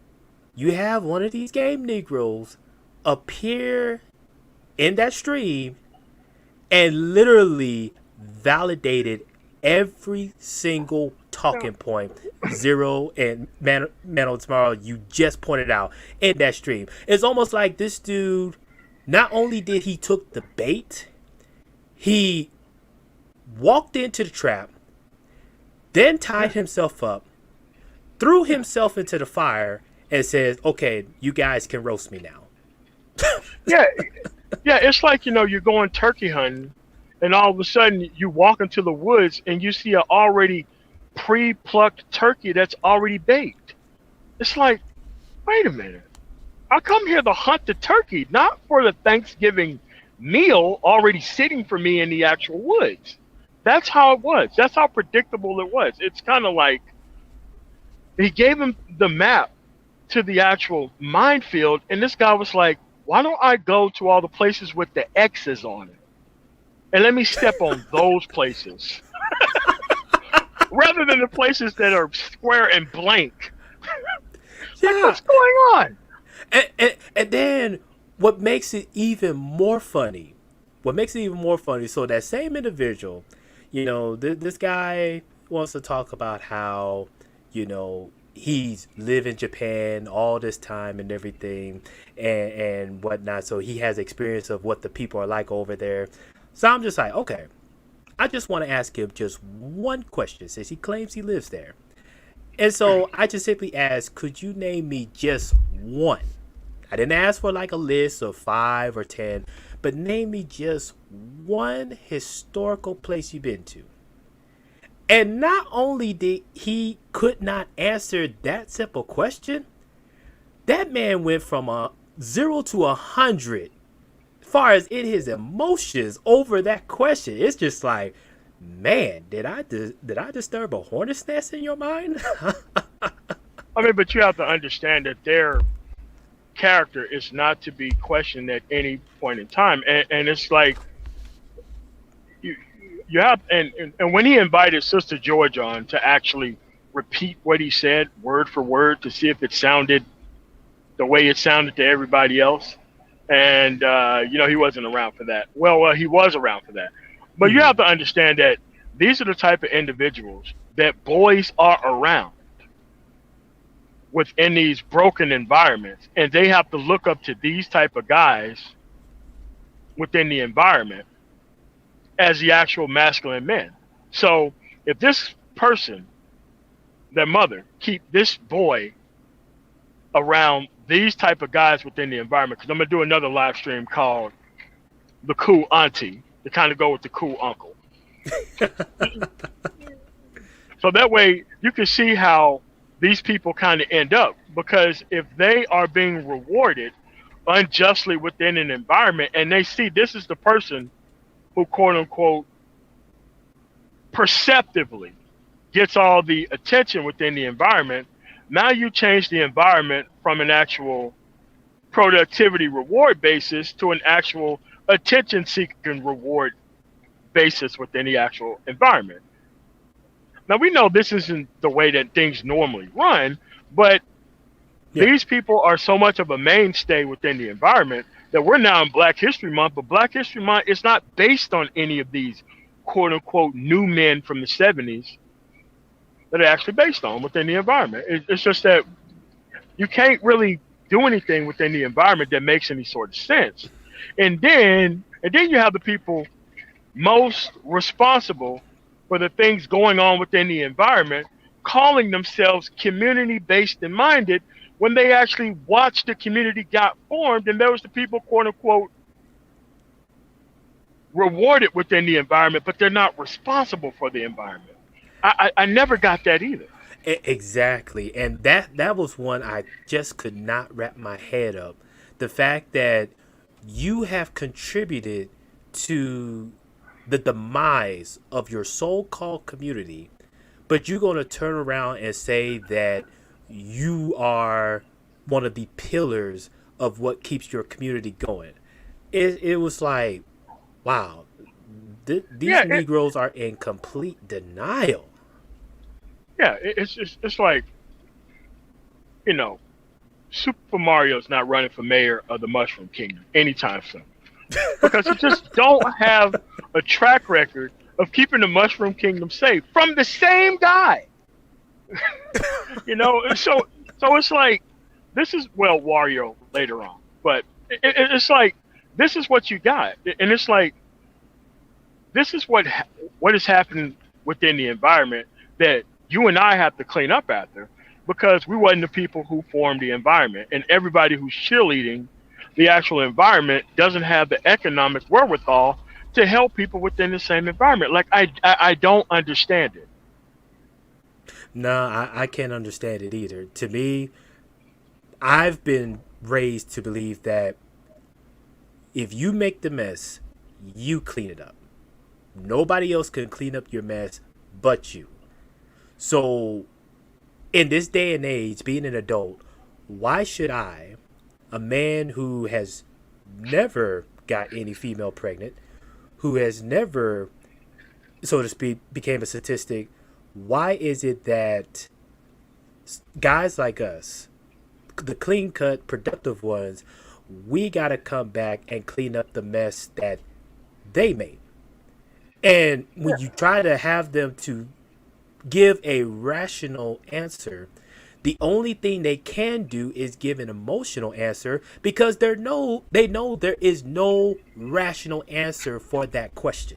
B: you have one of these game Negroes appear in that stream and literally validated every single talking point Zero and Man Tomorrow you just pointed out in that stream. It's almost like this dude, not only did he took the bait, he walked into the trap, then tied himself up, threw himself into the fire, and says, "Okay, you guys can roast me now."
A: Yeah. Yeah. It's like, you're going turkey hunting and all of a sudden you walk into the woods and you see an already pre-plucked turkey that's already baked. It's like, wait a minute. I come here to hunt the turkey, not for the Thanksgiving meal already sitting for me in the actual woods. That's how it was. That's how predictable it was. It's kind of like he gave him the map to the actual minefield, and this guy was like, why don't I go to all the places with the X's on it? And let me step on those places rather than the places that are square and blank. Like,
B: Yeah.
A: what's going on?
B: And then what makes it even more funny, so that same individual, this guy wants to talk about how, he's lived in Japan all this time and everything and whatnot. So he has experience of what the people are like over there. So I'm just like, okay, I just want to ask him just one question since he claims he lives there. And so I just simply asked, could you name me just one? I didn't ask for like a list of 5 or 10, but name me just one historical place you've been to. And not only did he could not answer that simple question, that man went from a 0 to 100 as far as in his emotions over that question. It's just like, man, did I disturb a hornet's nest in your mind?
A: I mean, but you have to understand that their character is not to be questioned at any point in time. And it's like, you, you have, and when he invited Sister George on to actually repeat what he said word for word to see if it sounded the way it sounded to everybody else. And, he wasn't around for that. Well, he was around for that. But you
B: Hmm.
A: have to understand that these are the type of individuals that boys are around within these broken environments. And they have to look up to these type of guys within the environment as the actual masculine men. So if this person, their mother, keep this boy around these type of guys within the environment, because I'm gonna do another live stream called the cool auntie to kind of go with the cool uncle. So that way you can see how these people kind of end up, because if they are being rewarded unjustly within an environment and they see this is the person who quote unquote perceptively gets all the attention within the environment. Now you change the environment from an actual productivity reward basis to an actual attention seeking reward basis within the actual environment. Now we know this isn't the way that things normally run, but
B: Yeah.
A: these people are so much of a mainstay within the environment that we're now in Black History Month, but Black History Month is not based on any of these quote unquote new men from the 70s that are actually based on within the environment. It's just that you can't really do anything within the environment that makes any sort of sense. And then you have the people most responsible for the things going on within the environment calling themselves community based and minded when they actually watched the community got formed and there was the people quote unquote rewarded within the environment, but they're not responsible for the environment. I never got that either.
B: Exactly. And that was one I just could not wrap my head up. The fact that you have contributed to the demise of your so-called community, but you're going to turn around and say that you are one of the pillars of what keeps your community going. It was like, wow, these
A: Yeah,
B: Negroes are in complete denial.
A: it's like, you know, Super Mario's not running for mayor of the Mushroom Kingdom anytime soon because you just don't have a track record of keeping the Mushroom Kingdom safe from the same guy. So it's like this is well Wario later on, but it's like this is what you got, and it's like this is what is happening within the environment that you and I have to clean up after because we wasn't the people who formed the environment, and everybody who's cheerleading the actual environment doesn't have the economic wherewithal to help people within the same environment. Like I don't understand it.
B: No, I can't understand it either. To me, I've been raised to believe that if you make the mess, you clean it up. Nobody else can clean up your mess but you. So, in this day and age, being an adult, why should I, a man who has never got any female pregnant, who has never, so to speak, became a statistic, why is it that guys like us, the clean cut, productive ones, we got to come back and clean up the mess that they made? And when you try to have them to give a rational answer, the only thing they can do is give an emotional answer because they know there is no rational answer for that question.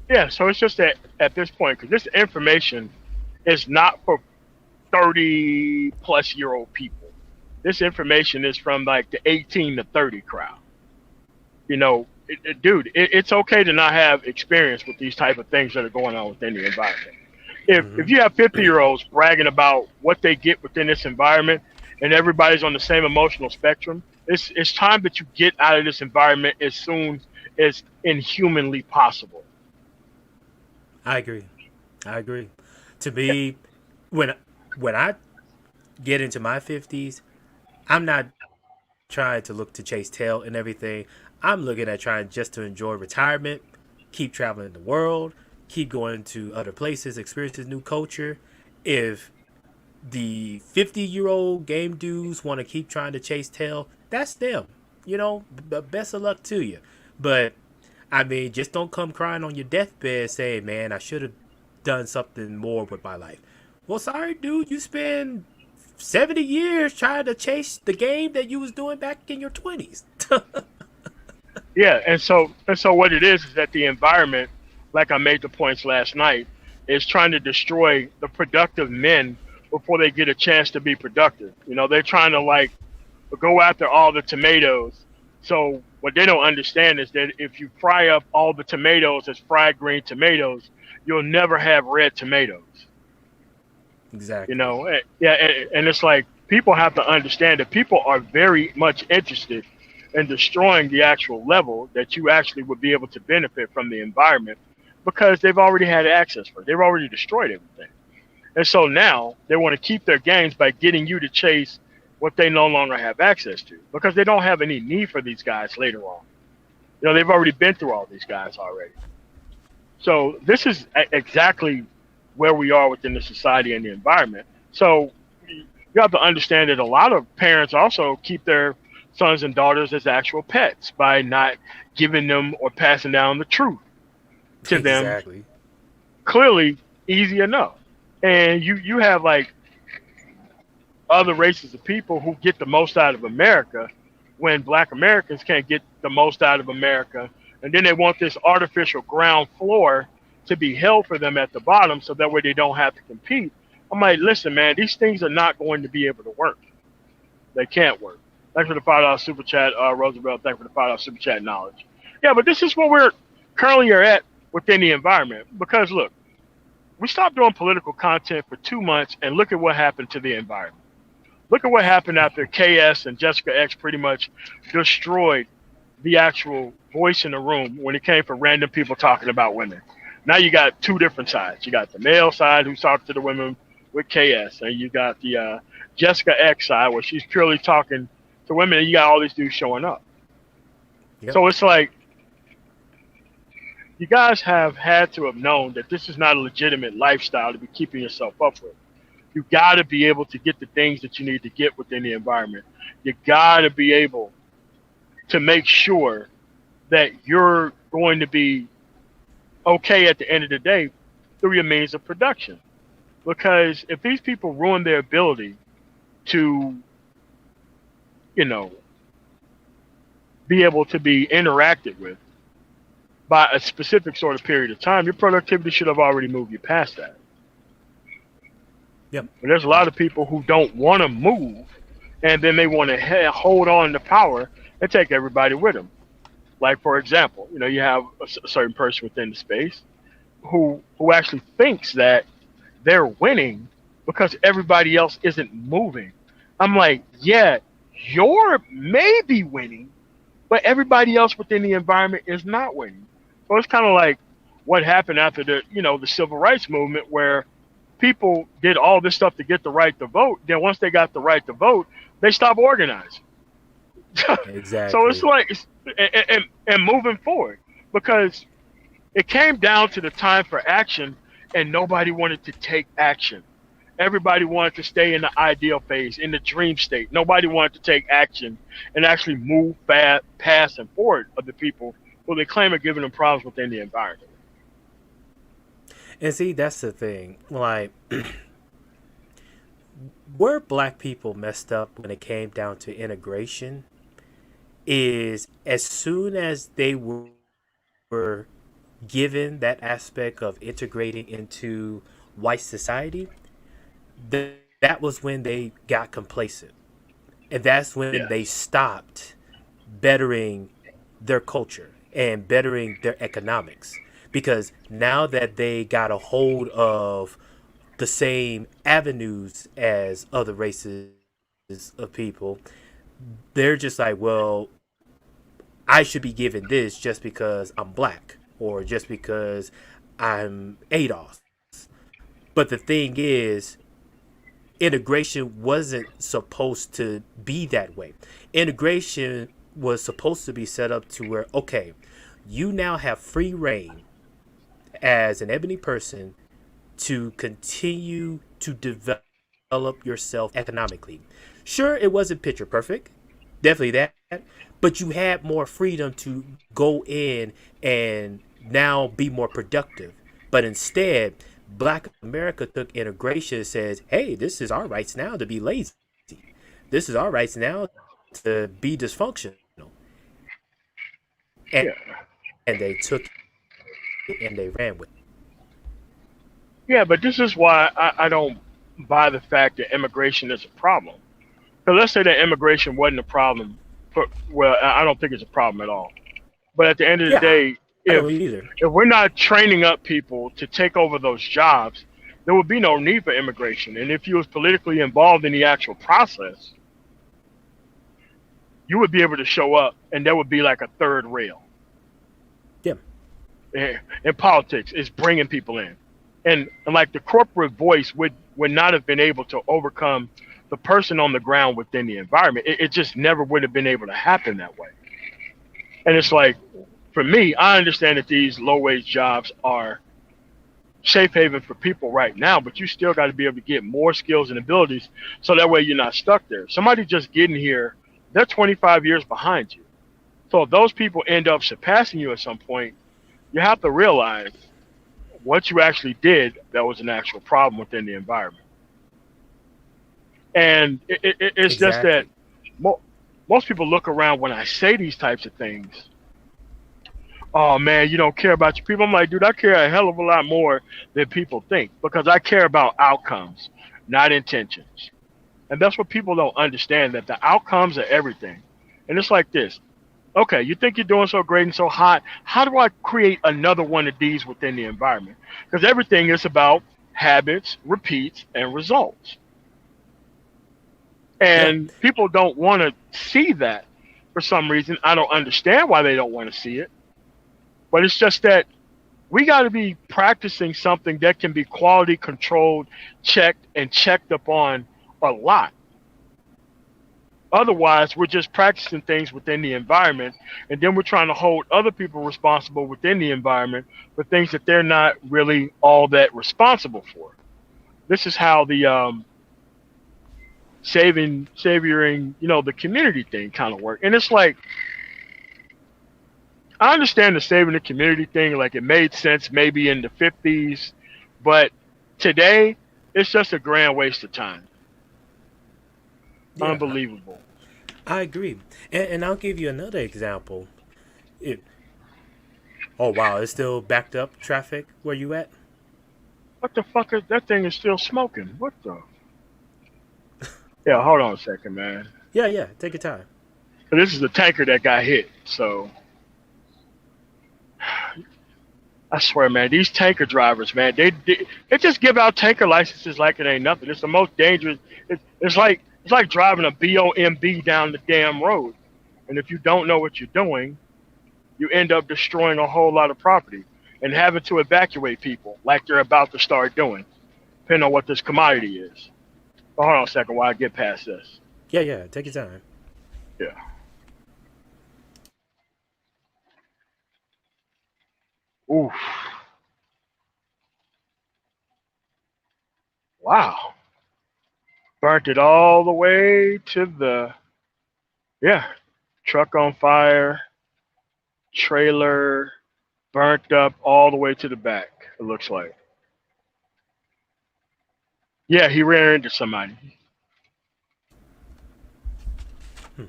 A: Yeah, so it's just that at this point, because this information is not for 30 plus year old people. This information is from like the 18 to 30 crowd. Dude, it's okay to not have experience with these type of things that are going on within the environment. If you have 50-year-olds bragging about what they get within this environment and everybody's on the same emotional spectrum, it's time that you get out of this environment as soon as inhumanly possible.
B: I agree. I agree. To me, when I get into my 50s, I'm not trying to look to chase tail and everything. I'm looking at trying just to enjoy retirement, keep traveling the world, keep going to other places, experiences new culture. If the 50-year-old game dudes want to keep trying to chase tail, that's them. Best of luck to you. But I mean, just don't come crying on your deathbed saying, man, I should have done something more with my life. Well, sorry, dude, you spend 70 years trying to chase the game that you was doing back in your 20s.
A: Yeah, and so what it is that the environment, like I made the points last night, is trying to destroy the productive men before they get a chance to be productive. They're trying to like go after all the tomatoes. So what they don't understand is that if you fry up all the tomatoes as fried green tomatoes, you'll never have red tomatoes.
B: Exactly.
A: Yeah, and it's like people have to understand that people are very much interested in destroying the actual level that you actually would be able to benefit from the environment because they've already had access for it. They've already destroyed everything. And so now they want to keep their gains by getting you to chase what they no longer have access to because they don't have any need for these guys later on. They've already been through all these guys already. So this is exactly where we are within the society and the environment. So you have to understand that a lot of parents also keep their sons and daughters as actual pets by not giving them or passing down the truth to them
B: Exactly.
A: clearly easy enough. And you have like other races of people who get the most out of America when black Americans can't get the most out of America. And then they want this artificial ground floor to be held for them at the bottom so that way they don't have to compete. I'm like, listen, man, these things are not going to be able to work. They can't work. Thanks for the $5 super chat, Roosevelt. Thanks for the $5 super chat knowledge. Yeah, but this is what we're currently are at within the environment. Because look, we stopped doing political content for 2 months and look at what happened to the environment. Look at what happened after KS and Jessica X pretty much destroyed the actual voice in the room when it came for random people talking about women. Now you got two different sides. You got the male side who's talking to the women with KS, and you got the Jessica X side where she's purely talking to women, and you got all these dudes showing up.
B: Yep.
A: So it's like you guys have had to have known that this is not a legitimate lifestyle to be keeping yourself up with. You got to be able to get the things that you need to get within the environment. You got to be able to make sure that you're going to be okay at the end of the day through your means of production. Because if these people ruin their ability to, be able to be interacted with by a specific sort of period of time, your productivity should have already moved you past that.
B: Yep.
A: But there's a lot of people who don't want to move, and then they want to hold on to power and take everybody with them. Like, for example, you have a certain person within the space who actually thinks that they're winning because everybody else isn't moving. I'm like, yeah, you're maybe winning, but everybody else within the environment is not winning. So it's kind of like what happened after the civil rights movement, where people did all this stuff to get the right to vote. Then once they got the right to vote, they stopped organizing.
B: Exactly.
A: So it's like, and moving forward, because it came down to the time for action, and nobody wanted to take action. Everybody wanted to stay in the ideal phase, in the dream state. Nobody wanted to take action and actually move past and forward of the people who they claim are giving them problems within the environment.
B: And see, that's the thing. Like, where black people messed up when it came down to integration is as soon as they were given that aspect of integrating into white society, that was when they got complacent. And that's when they stopped bettering their culture and bettering their economics. Because now that they got a hold of the same avenues as other races of people, they're just like, well, I should be given this just because I'm black or just because I'm ADOS. But the thing is, integration wasn't supposed to be that way. Integration was supposed to be set up to where, okay, you now have free reign as an ebony person to continue to develop yourself economically. Sure, it wasn't picture perfect, definitely that, but you had more freedom to go in and now be more productive. But instead, Black America took integration and says, hey, this is our rights now to be lazy. This is our rights now to be dysfunctional. And,
A: Yeah.
B: and they took it and they ran with it.
A: Yeah, but this is why I don't buy the fact that immigration is a problem. Because let's say that immigration wasn't a problem. Well, I don't think it's a problem at all. But at the end of the
B: Yeah,
A: day,
B: I
A: if
B: don't either.
A: if we're not training up people to take over those jobs, there would be no need for immigration. And if you was politically involved in the actual process, you would be able to show up, and there would be like a third rail.
B: Yeah.
A: in politics is bringing people in, and like the corporate voice would not have been able to overcome the person on the ground within the environment. It just never would have been able to happen that way. And it's like, for me, I understand that these low wage jobs are safe haven for people right now, but you still got to be able to get more skills and abilities so that way you're not stuck there. Somebody just getting here, they're 25 years behind you. So if those people end up surpassing you at some point, you have to realize what you actually did that was an actual problem within the environment. And it's just that
B: Exactly.
A: most people look around when I say these types of things. Oh man, you don't care about your people. I'm like, dude, I care a hell of a lot more than people think because I care about outcomes, not intentions. And that's what people don't understand, that the outcomes are everything. And it's like this. Okay, you think you're doing so great and so hot. How do I create another one of these within the environment? Because everything is about habits, repeats, and results.
B: Yeah,
A: And people don't want to see that for some reason. I don't understand why they don't want to see it. But it's just that we got to be practicing something that can be quality controlled, checked, and checked upon a lot. Otherwise, we're just practicing things within the environment, and then we're trying to hold other people responsible within the environment for things that they're not really all that responsible for. This is how the savioring, the community thing kind of work. And it's like, I understand the saving the community thing, like it made sense maybe in the 50s, but today it's just a grand waste of time.
B: yeah,
A: Unbelievable.
B: I agree. And I'll give you another example. It, oh wow, it's still backed up traffic where you at?
A: What the fuck is that thing is still smoking? What the? Yeah, hold on a second, man.
B: Yeah, yeah. Take your time.
A: So this is the tanker that got hit. So I swear, man, these tanker drivers, man, they just give out tanker licenses like it ain't nothing. It's the most dangerous. It's like driving a BOMB down the damn road. And if you don't know what you're doing, you end up destroying a whole lot of property and having to evacuate people like they're about to start doing, depending on what this commodity is. But hold on a second while I get past this.
B: Yeah, yeah. Take your time.
A: Yeah. Oof. Wow. Burnt it all the way to the, yeah, truck on fire, trailer burnt up all the way to the back, it looks like. Yeah, he ran into somebody.
B: Hmm.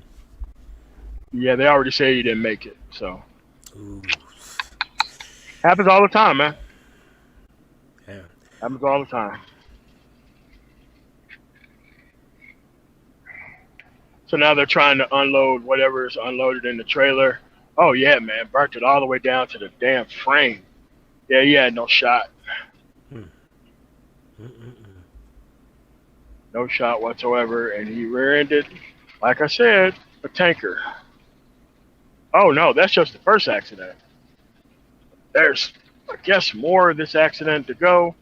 A: Yeah, they already said he didn't make it. So
B: Ooh,
A: happens all the time, man.
B: yeah,
A: Happens all the time. So now they're trying to unload whatever is unloaded in the trailer. Oh yeah, man, burnt it all the way down to the damn frame. Yeah, he had no shot.
B: hmm. Mm-mm-mm.
A: No shot whatsoever, and he rear-ended, like I said, a tanker. Oh no, that's just the first accident. There's, I guess, more of this accident to go.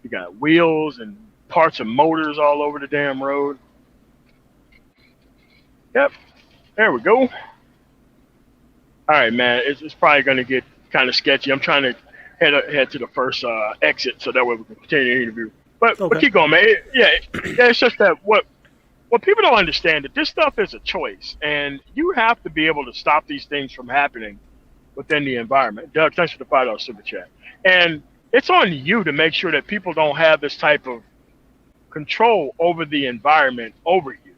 A: You got wheels and parts of motors all over the damn road. Yep, there we go. All right, man, it's probably going to get kind of sketchy. I'm trying to head to the first exit so that way we can continue the interview. But
B: Okay.
A: keep going, man. Yeah, it's just that what people don't understand that this stuff is a choice, and you have to be able to stop these things from happening within the environment. Doug, thanks for the $5 super chat. And it's on you to make sure that people don't have this type of control over the environment over you.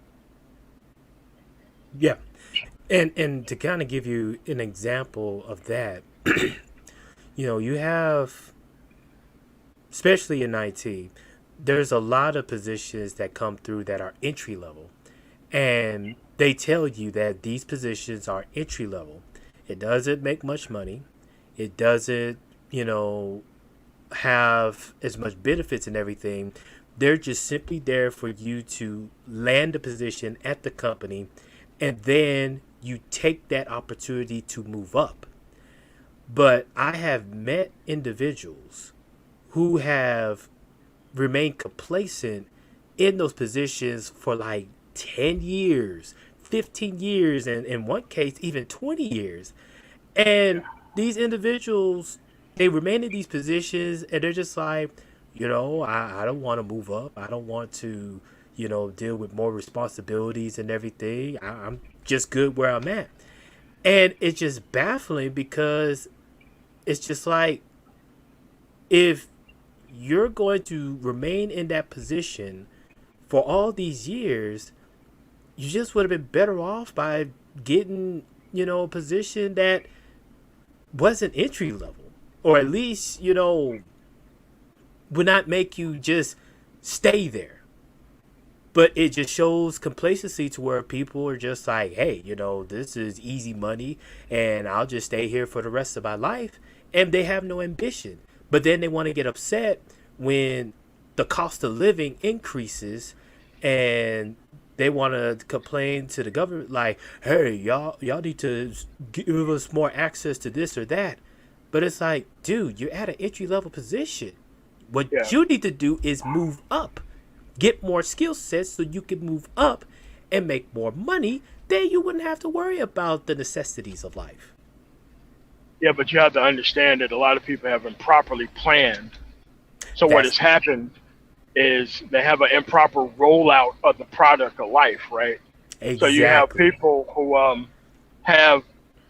B: Yeah, and to kind of give you an example of that, you have, especially in IT, there's a lot of positions that come through that are entry level, and they tell you that these positions are entry level. It doesn't make much money. It doesn't, you know, have as much benefits and everything. They're just simply there for you to land a position at the company, and then you take that opportunity to move up. But I have met individuals who have remained complacent in those positions for like 10 years, 15 years, and in one case, even 20 years. And these individuals, they remain in these positions and they're just like, I don't want to move up. I don't want to, deal with more responsibilities and everything. I'm just good where I'm at. And it's just baffling because it's just like, if you're going to remain in that position for all these years, you just would have been better off by getting, a position that wasn't entry level. Or at least, would not make you just stay there. But it just shows complacency to where people are just like, hey, this is easy money and I'll just stay here for the rest of my life. And they have no ambition. But then they want to get upset when the cost of living increases and they want to complain to the government like, hey, y'all need to give us more access to this or that. But it's like, dude, you're at an entry level position. What
A: Yeah.
B: you need to do is move up, get more skill sets so you can move up and make more money. Then you wouldn't have to worry about the necessities of life.
A: Yeah, but you have to understand that a lot of people have improperly planned. So what
B: That's
A: has happened is they have an improper rollout of the product of life, right? So you have
B: exactly.
A: people who have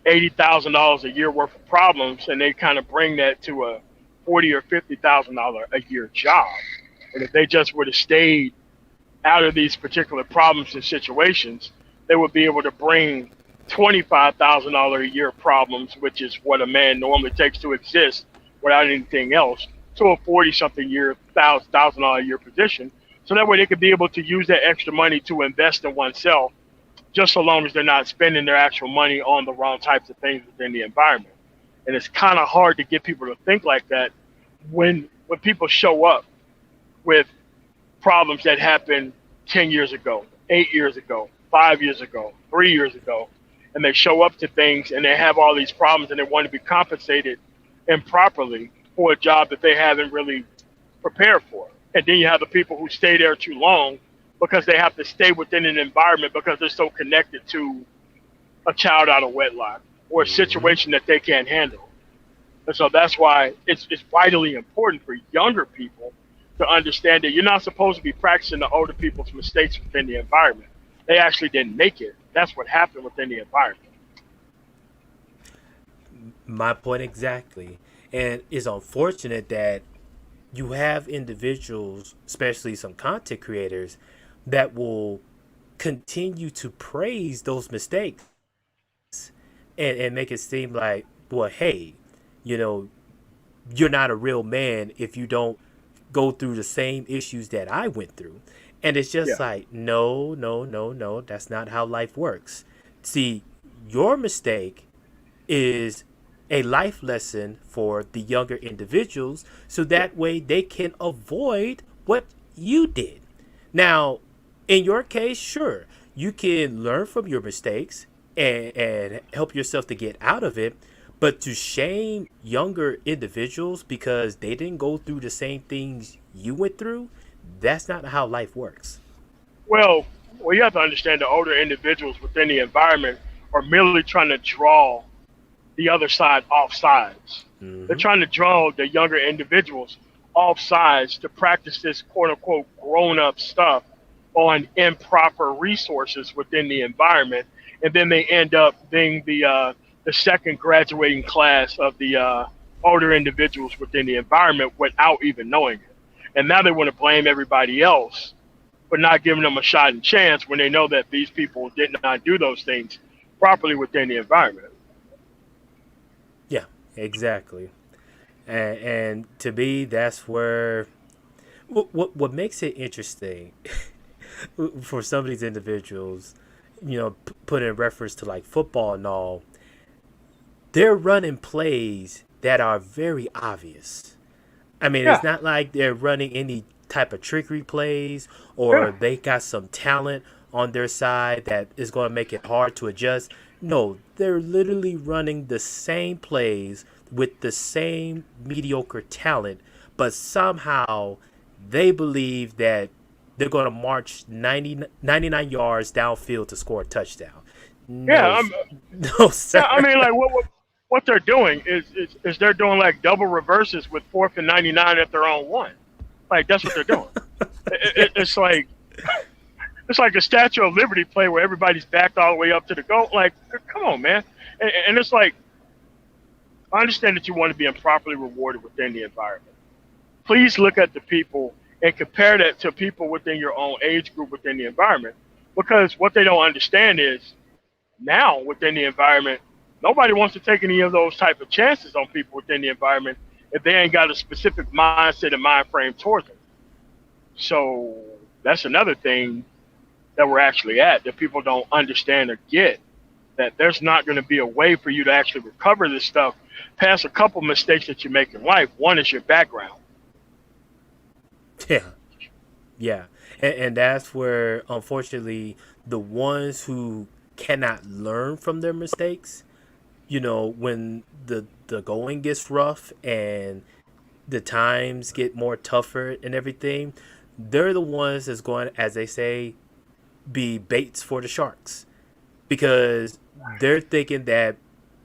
A: $80,000 a year worth of problems, and they kind of bring that to a $40,000 or $50,000 a year job. And if they just would have stayed out of these particular problems and situations, they would be able to bring $25,000 a year problems, which is what a man normally takes to exist without anything else, to a 40 something year, $1,000 a year position. So that way they could be able to use that extra money to invest in oneself, just so long as they're not spending their actual money on the wrong types of things within the environment. And it's kind of hard to get people to think like that when people show up with problems that happened 10 years ago, 8 years ago, 5 years ago, 3 years ago, and they show up to things and they have all these problems and they want to be compensated improperly for a job that they haven't really prepared for. And then you have the people who stay there too long because they have to stay within an environment because they're so connected to a child out of wedlock or a
B: Hmm.
A: situation that they can't handle. And so that's why it's vitally important for younger people to understand that you're not supposed to be practicing the older people's mistakes within the environment. They actually didn't make it. That's what happened within the environment.
B: My point exactly. And it's unfortunate that you have individuals, especially some content creators, that will continue to praise those mistakes and make it seem like, well, hey, you know, you're not a real man if you don't go through the same issues that I went through. And it's just
A: Yeah.
B: like, no, no, no, no, that's not how life works. See, your mistake is a life lesson for the younger individuals so
A: Yeah.
B: that way they can avoid what you did. Now, in your case, sure, you can learn from your mistakes and help yourself to get out of it. But to shame younger individuals because they didn't go through the same things you went through, that's not how life works.
A: Well, you have to understand the older individuals within the environment are merely trying to draw the other side off sides. They're
B: Mm-hmm.
A: trying to draw the younger individuals off sides to practice this quote unquote grown up stuff on improper resources within the environment. And then they end up being the second graduating class of the older individuals within the environment without even knowing it. And now they want to blame everybody else for not giving them a shot and chance when they know that these people did not do those things properly within the environment.
B: Yeah, exactly. And to me, that's where what makes it interesting for some of these individuals, put in reference to like football and all, they're running plays that are very obvious. I mean, it's
A: Yeah,
B: not like they're running any type of trickery plays
A: yeah,
B: or they got some talent on their side that is going to make it hard to adjust. No, they're literally running the same plays with the same mediocre talent, but somehow they believe that they're going to march 99 yards downfield to score a touchdown.
A: Yeah,
B: No, no,
A: yeah.
B: sir.
A: I mean, like what they're doing is they're doing like double reverses with 4th and 99 at their own one. Like that's what they're doing.
B: Yeah,
A: It's like a Statue of Liberty play where everybody's backed all the way up to the goal. Like, come on, man. And it's like I understand that you want to be improperly rewarded within the environment. Please look at the people and compare that to people within your own age group within the environment. Because what they don't understand is now within the environment, nobody wants to take any of those type of chances on people within the environment if they ain't got a specific mindset and mind frame towards them. So that's another thing that we're actually at that people don't understand or get that there's not going to be a way for you to actually recover this stuff past a couple mistakes that you make in life. One is your background.
B: yeah, yeah. And that's where, unfortunately, the ones who cannot learn from their mistakes, when the going gets rough and the times get more tougher and everything, they're the ones that's going, as they say, be baits for the sharks because they're thinking that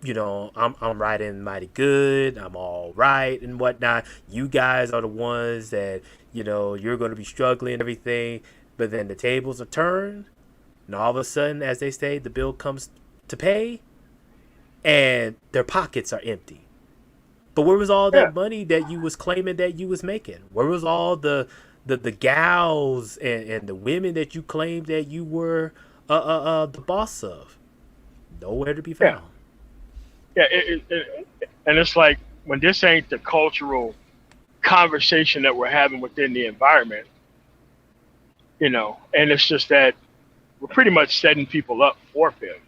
B: I'm riding mighty good, I'm all right and whatnot. You guys are the ones that you're going to be struggling and everything, but then the tables are turned, and all of a sudden, as they say, the bill comes to pay, and their pockets are empty. But where was all
A: Yeah,
B: that money that you was claiming that you was making? Where was all the gals and the women that you claimed that you were the boss of? Nowhere to be
A: yeah,
B: found.
A: yeah. And it's like when this ain't the cultural conversation that we're having within the environment, and it's just that we're pretty much setting people up for failure,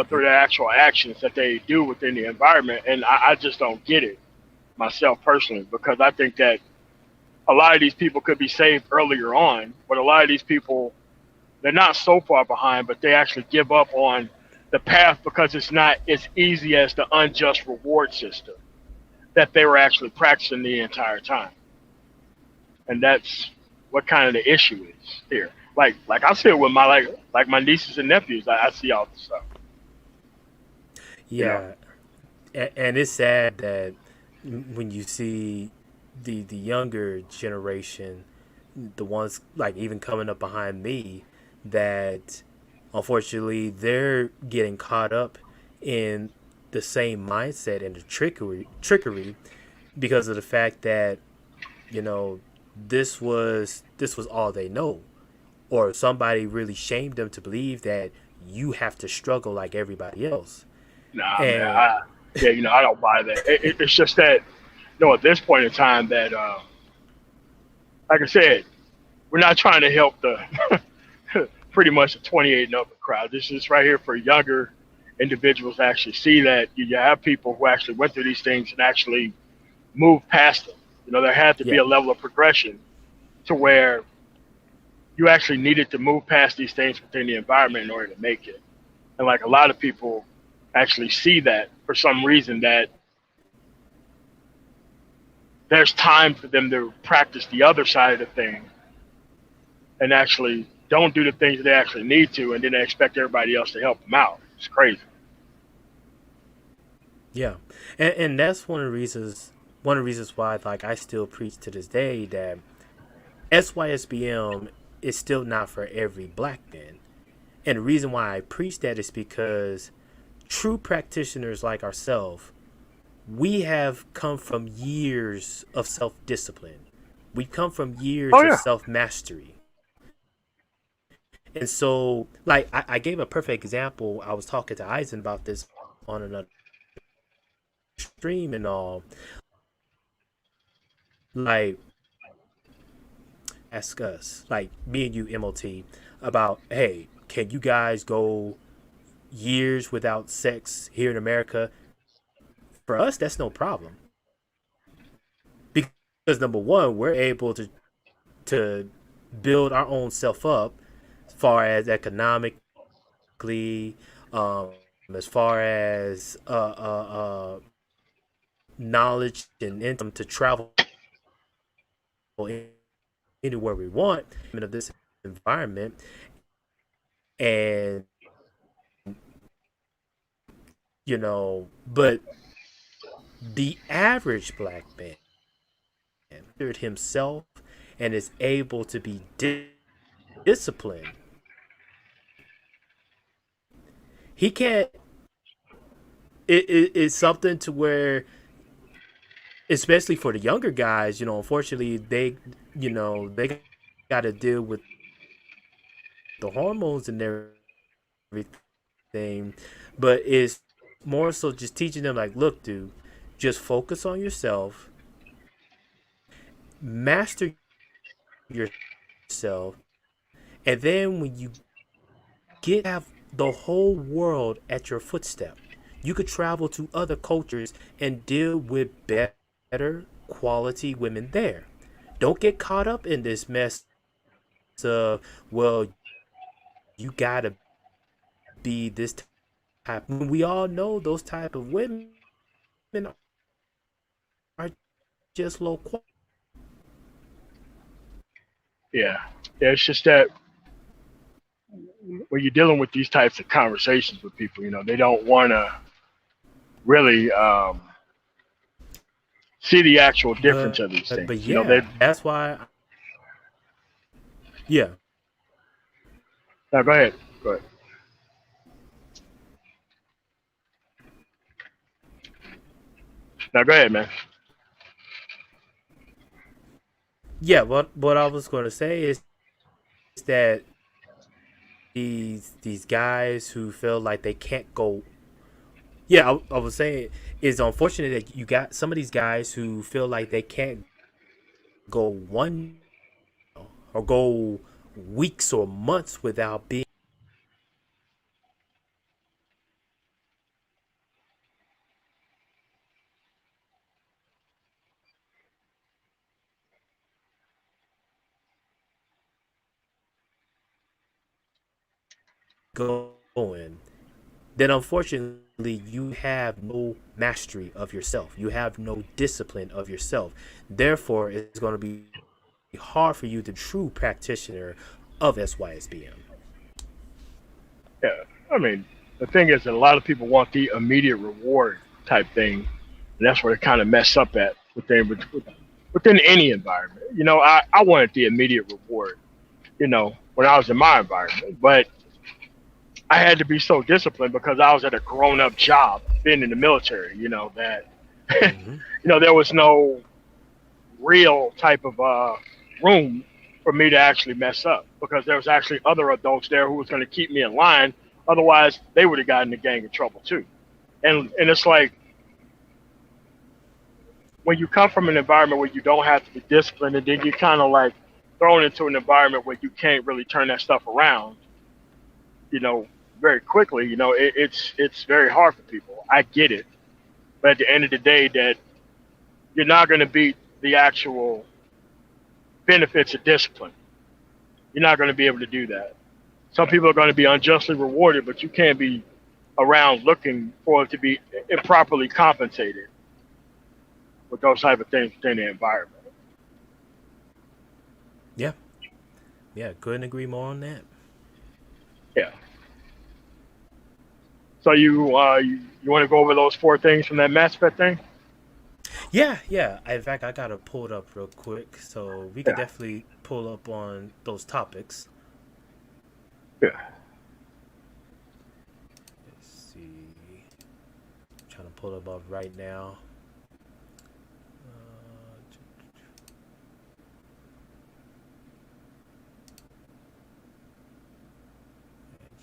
A: through the actual actions that they do within the environment. And I just don't get it myself personally because I think that a lot of these people could be saved earlier on, but a lot of these people they're not so far behind, but they actually give up on the path because it's not as easy as the unjust reward system that they were actually practicing the entire time. And that's what kind of the issue is here. Like I see it with my like my nieces and nephews. I see all this stuff. You know.
B: Yeah, and it's sad that when you see the younger generation, the ones like even coming up behind me, that unfortunately they're getting caught up in the same mindset and the trickery because of the fact that you know this was all they know, or somebody really shamed them to believe that you have to struggle like everybody else.
A: Nah, man.
B: And
A: Yeah, I don't buy that. It's just that at this point in time that like I said, we're not trying to help the pretty much the 28 and up crowd. This is right here for younger individuals to actually see that you have people who actually went through these things and actually moved past them. There had to be
B: yeah,
A: a level of progression to where you actually needed to move past these things within the environment in order to make it. And like a lot of people actually see that for some reason that there's time for them to practice the other side of the thing and actually don't do the things that they actually need to, and then they expect everybody else to help them out. It's crazy.
B: yeah, and that's one of the reasons why like I still preach to this day that SYSBM is still not for every black man. And the reason why I preach that is because true practitioners like ourselves, we have come from years of self discipline. We come from
A: Oh
B: years of
A: yeah,
B: self mastery. And so, like, I gave a perfect example. I was talking to Eisen about this on another stream and all. Like, ask us, like me and you, MOT, about, hey, can you guys go years without sex here in America? For us, that's no problem because number one, we're able to build our own self up. far as as far as knowledge and income to travel anywhere we want of this environment. And but the average black man himself and is able to be disciplined. He can't. It's something to where, especially for the younger guys, unfortunately they got to deal with the hormones and everything, but it's more so just teaching them like, look, dude, just focus on yourself, master yourself, and then when you have the whole world at your footstep, you could travel to other cultures and deal with better quality women there. Don't get caught up in this mess of, well, you gotta be this type. We all know those type of women are just low quality.
A: Yeah. Yeah, it's just that when you're dealing with these types of conversations with people, they don't want to really see the actual difference of these
B: But
A: things. They.
B: yeah, that's why. Yeah,
A: Now, go ahead. Go ahead. Now, go ahead, man.
B: yeah. What I was going to say is that these guys who feel like they can't go. Yeah, I was saying it's unfortunate that you got some of these guys who feel like they can't go one or go weeks or months without being going. Then unfortunately you have no mastery of yourself. You have no discipline of yourself. Therefore, it's going to be hard for you, the true practitioner of SYSBM.
A: Yeah. I mean, the thing is that a lot of people want the immediate reward type thing, and that's where they kind of mess up at within any environment. I wanted the immediate reward. When I was in my environment, but I had to be so disciplined because I was at a grown up job, being in the military. That
B: Mm-hmm.
A: there was no real type of room for me to actually mess up because there was actually other adults there who was going to keep me in line. Otherwise, they would have gotten the gang in trouble too. And it's like when you come from an environment where you don't have to be disciplined, and then you kind of like thrown into an environment where you can't really turn that stuff around, you know, very quickly. It's very hard for people. I get it, but at the end of the day, that you're not going to beat the actual benefits of discipline. You're not going to be able to do that. Some people are going to be unjustly rewarded, but you can't be around looking for it to be improperly compensated with those type of things within the environment.
B: Yeah, yeah, couldn't agree more on that.
A: Yeah. So you want to go over those four things from that mass spec thing?
B: Yeah, yeah. In fact, I got to pull it up real quick, so we could
A: Yeah.
B: definitely pull up on those topics.
A: Yeah.
B: Let's see. I'm trying to pull them up right now.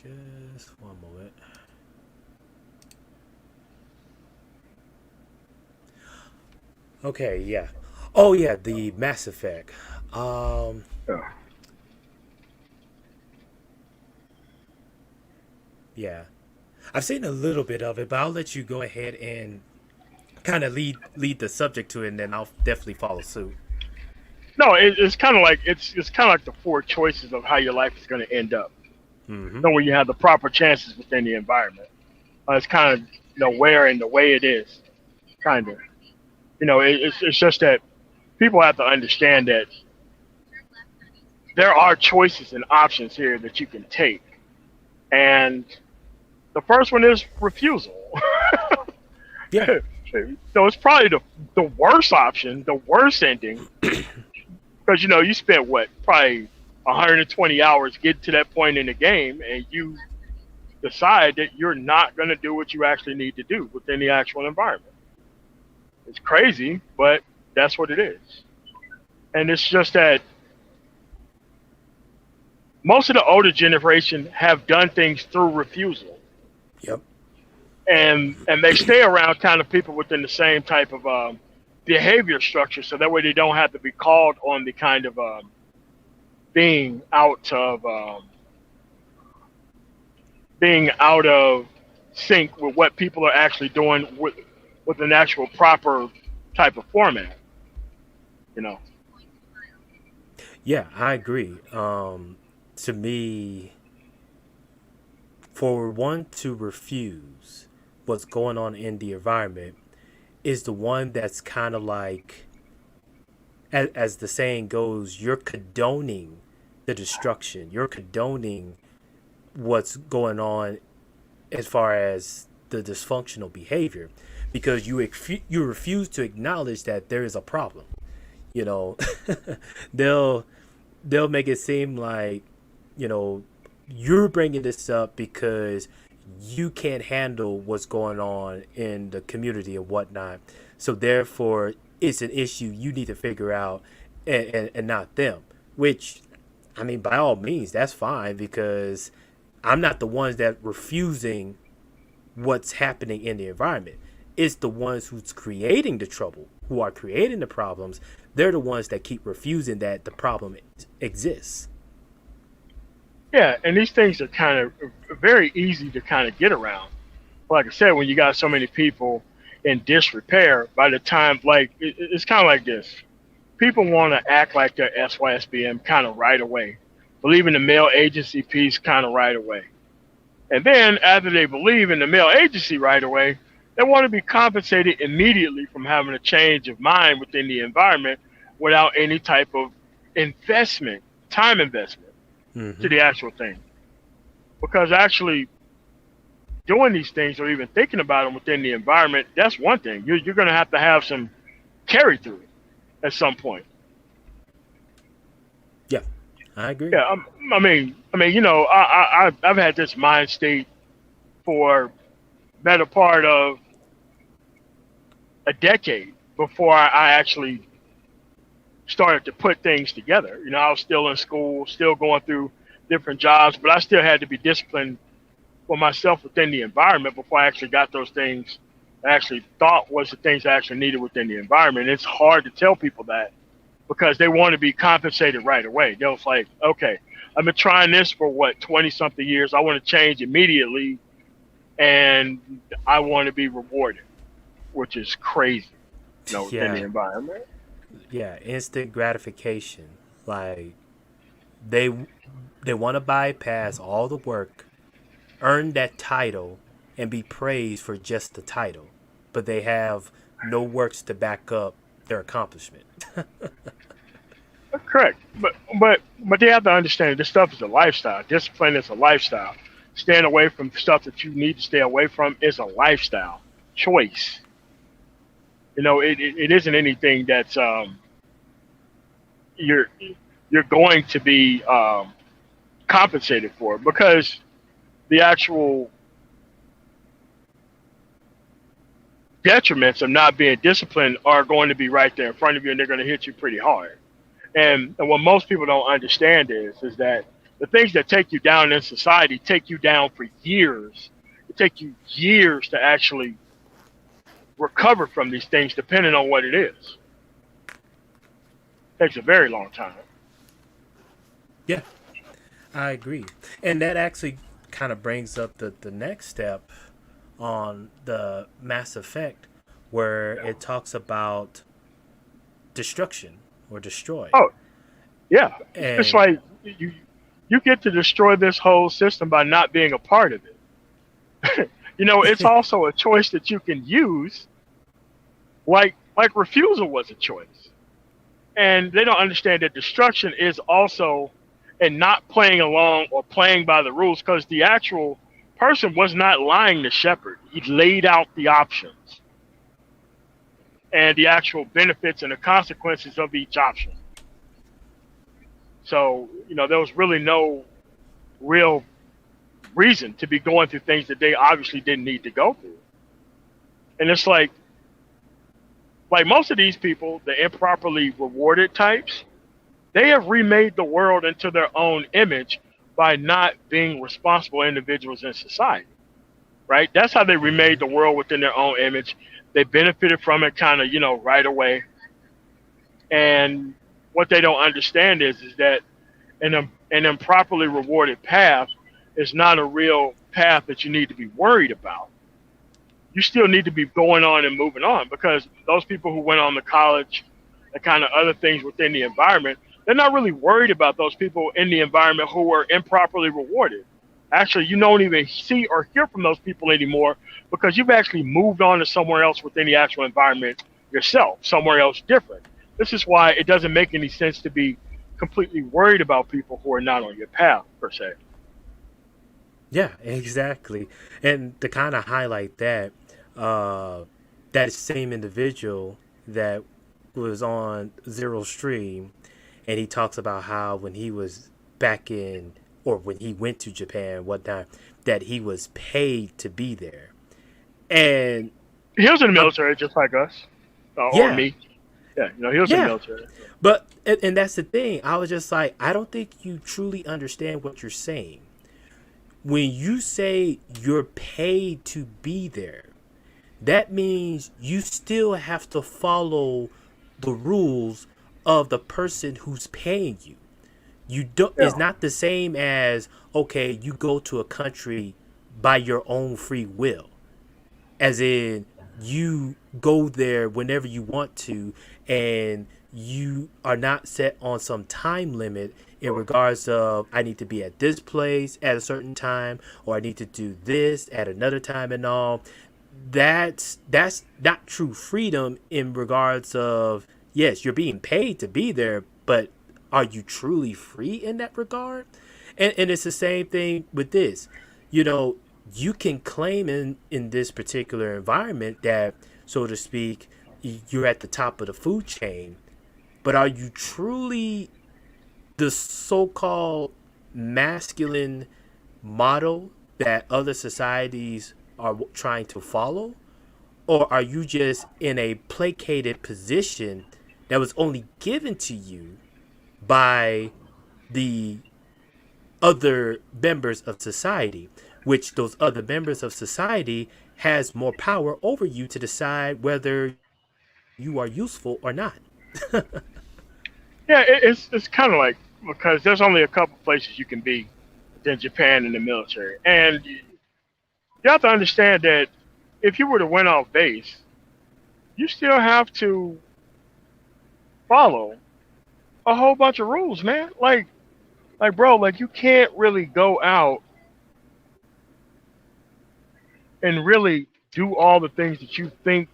B: Just one moment. Okay, yeah. Oh yeah, the Mass Effect. Um,
A: Yeah.
B: yeah. I've seen a little bit of it, but I'll let you go ahead and kind of lead the subject to it, and then I'll definitely follow suit.
A: No, it's kind of like it's kind of like the four choices of how your life is going to end up.
B: Mm-hmm.
A: So when you have the proper chances within the environment, it's kind of where and the way it is, kind of. It's just that people have to understand that there are choices and options here that you can take, and the first one is refusal.
B: Yeah.
A: So it's probably the worst option, the worst ending, because you spent what probably 120 hours getting to that point in the game, and you decide that you're not going to do what you actually need to do within the actual environment. It's crazy, but that's what it is. And it's just that most of the older generation have done things through refusal,
B: Yep.
A: and they stay around kind of people within the same type of behavior structure, so that way they don't have to be called on the kind of being out of being out of sync with what people are actually doing with an actual proper type of format. You know.
B: Yeah, I agree. To me, for one to refuse what's going on in the environment is the one that's kind of like, as the saying goes, you're condoning the destruction. You're condoning what's going on as far as the dysfunctional behavior, because you refuse to acknowledge that there is a problem. You know, they'll they'll make it seem like, you know, you're bringing this up because you can't handle what's going on in the community and whatnot. So therefore, it's an issue you need to figure out, and not them. Which, I mean, by all means, that's fine, because I'm not the ones that refusing what's happening in the environment. It's the ones who's creating the trouble, who are creating the problems. They're the ones that keep refusing that the problem exists.
A: Yeah, and these things are kind of very easy to kind of get around. Like I said, when you got so many people in disrepair, by the time it's kind of like this. People want to act like they're SYSBM kind of right away, believe in the male agency piece kind of right away. And then after they believe in the male agency right away, they want to be compensated immediately from having a change of mind within the environment without any type of investment, time investment to
B: Mm-hmm.
A: the actual thing. Because actually doing these things or even thinking about them within the environment, that's one thing. You're going to have some carry through at some point.
B: Yeah, I agree.
A: Yeah, I mean, I've had this mind state for better part of a decade before I actually started to put things together. I was still in school, still going through different jobs, but I still had to be disciplined for myself within the environment before I actually got those things I actually thought was the things I actually needed within the environment. It's hard to tell people that because they want to be compensated right away. They're like, okay, I've been trying this for what, 20 something years. I want to change immediately and I want to be rewarded, which is crazy, within the
B: Yeah,
A: environment.
B: yeah, instant gratification. Like, they they want to bypass all the work, earn that title, and be praised for just the title, but they have no works to back up their accomplishment.
A: Correct. But they have to understand this stuff is a lifestyle. Discipline is a lifestyle. Staying away from stuff that you need to stay away from is a lifestyle choice. It isn't anything that's you're you're going to be compensated for because the actual detriments of not being disciplined are going to be right there in front of you and they're going to hit you pretty hard. And what most people don't understand is that the things that take you down in society take you down for years. It take you years to actually recover from these things, depending on what it is. It takes a very long time.
B: Yeah, I agree. And that actually kind of brings up the next step on the Mass Effect, where it talks about destruction. or destroy.
A: Oh, yeah. It's
B: And
A: like you get to destroy this whole system by not being a part of it. It's also a choice that you can use, like refusal was a choice. And they don't understand that destruction is also and not playing along or playing by the rules, because the actual person was not lying to shepherd. He laid out the options and the actual benefits and the consequences of each option. So, there was really no real reason to be going through things that they obviously didn't need to go through. And it's like most of these people, the improperly rewarded types, they have remade the world into their own image by not being responsible individuals in society, right? That's how they remade the world within their own image. They benefited from it kind of, right away. And what they don't understand is that an improperly rewarded path is not a real path that you need to be worried about. You still need to be going on and moving on, because those people who went on to college and kind of other things within the environment, they're not really worried about those people in the environment who were improperly rewarded. Actually, you don't even see or hear from those people anymore, because you've actually moved on to somewhere else within the actual environment yourself, somewhere else different. This is why it doesn't make any sense to be completely worried about people who are not on your path, per se.
B: yeah, exactly. And to kind of highlight that, uh, that same individual that was on Zero Stream, and he talks about how when he was back in, or when he went to Japan one time, that he was paid to be there. And
A: He was in the
B: I'm,
A: military just like us, or
B: yeah,
A: me. Yeah, he was in the
B: yeah.
A: military.
B: But and that's the thing. I was just like, I don't think you truly understand what you're saying. When you say you're paid to be there, that means you still have to follow the rules of the person who's paying you. You don't, it's
A: Yeah,
B: not the same as, okay, you go to a country by your own free will, as in you go there whenever you want to, and you are not set on some time limit in regards of, I need to be at this place at a certain time, or I need to do this at another time and all. That's not true freedom in regards of, yes, you're being paid to be there, but are you truly free in that regard? And it's the same thing with this. You know, you can claim in this particular environment that, so to speak, you're at the top of the food chain, but are you truly the so-called masculine model that other societies are trying to follow? Or are you just in a placated position that was only given to you by the other members of society, which those other members of society has more power over you to decide whether you are useful or not?
A: yeah. It's kind of like, because there's only a couple places you can be within Japan in the military, and you have to understand that if you were to win off base, you still have to follow a whole bunch of rules, man. Like bro, like you can't really go out and really do all the things that you think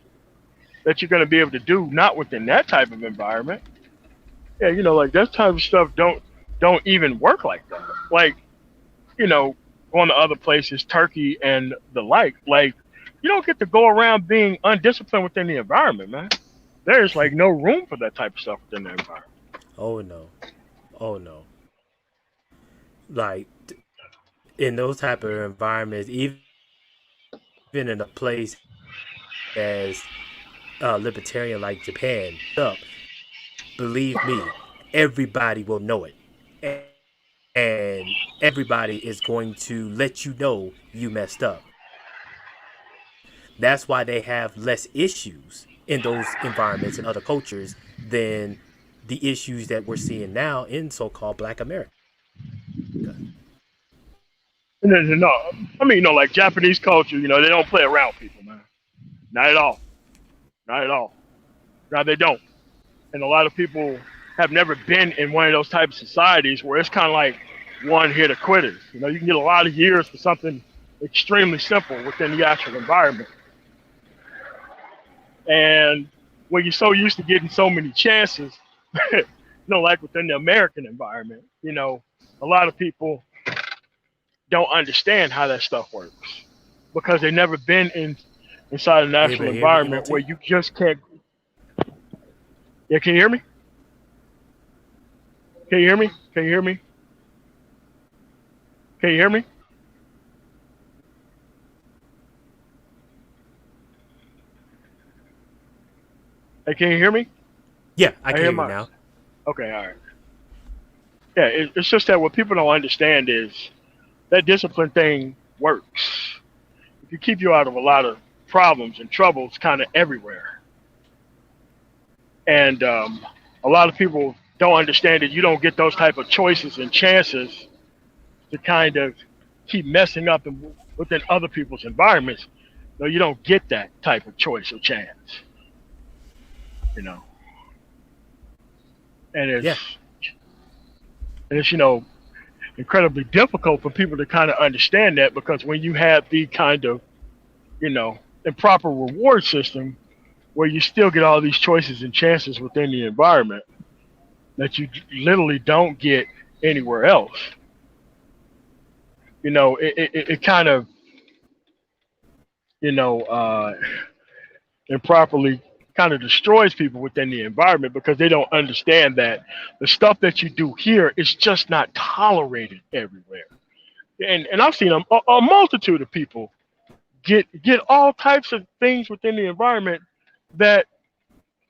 A: that you're going to be able to do, not within that type of environment. Yeah, like that type of stuff don't even work like that. Like, you know, going to other places, Turkey and the like you don't get to go around being undisciplined within the environment, man. There's like no room for that type of stuff within the environment.
B: Oh no. Oh no. Like in those type of environments, even in a place as libertarian like Japan, up, believe me, everybody will know it. And everybody is going to let you know you messed up. That's why they have less issues in those environments and other cultures than the issues that we're seeing now in so-called Black America.
A: And then, no, I mean, like Japanese culture, they don't play around people, man. Not at all. Not at all. No, they don't. And a lot of people. have never been in one of those type of societies where it's kind of like one hit quitters. You can get a lot of years for something extremely simple within the actual environment. And when you're so used to getting so many chances, like within the American environment, a lot of people don't understand how that stuff works because they've never been inside an actual
B: Anybody hear me,
A: environment where
B: MLT?
A: you just can't. Yeah, can you hear me? Can you hear me? Can you hear me? Can you hear me? Hey, can you hear me?
B: Yeah, I
A: I
B: can
A: hear
B: hear you
A: my.
B: now.
A: Okay, all right. Yeah, it's just that what people don't understand is that discipline thing works. It can keep you out of a lot of problems and troubles kind of everywhere. And a lot of people don't understand that you don't get those type of choices and chances to kind of keep messing up within other people's environments. No, you don't get that type of choice or chance, you know. And
B: Yeah,
A: it's incredibly difficult for people to kind of understand that because when you have the kind of you know improper reward system where you still get all these choices and chances within the environment that you literally don't get anywhere else, it kind of you know improperly kind of destroys people within the environment because they don't understand that the stuff that you do here is just not tolerated everywhere. And I've seen a multitude of people get all types of things within the environment that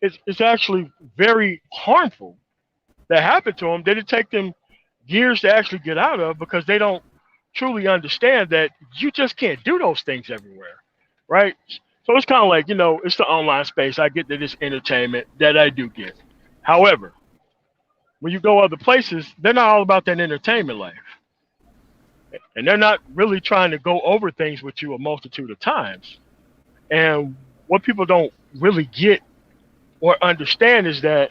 A: is actually very harmful that happen to them that it take them years to actually get out of because they don't truly understand that you just can't do those things everywhere, right? So it's kind of like it's the online space. I get that it's entertainment that I do get. However, when you go other places, they're not all about that entertainment life, and they're not really trying to go over things with you a multitude of times. And what people don't really get or understand is that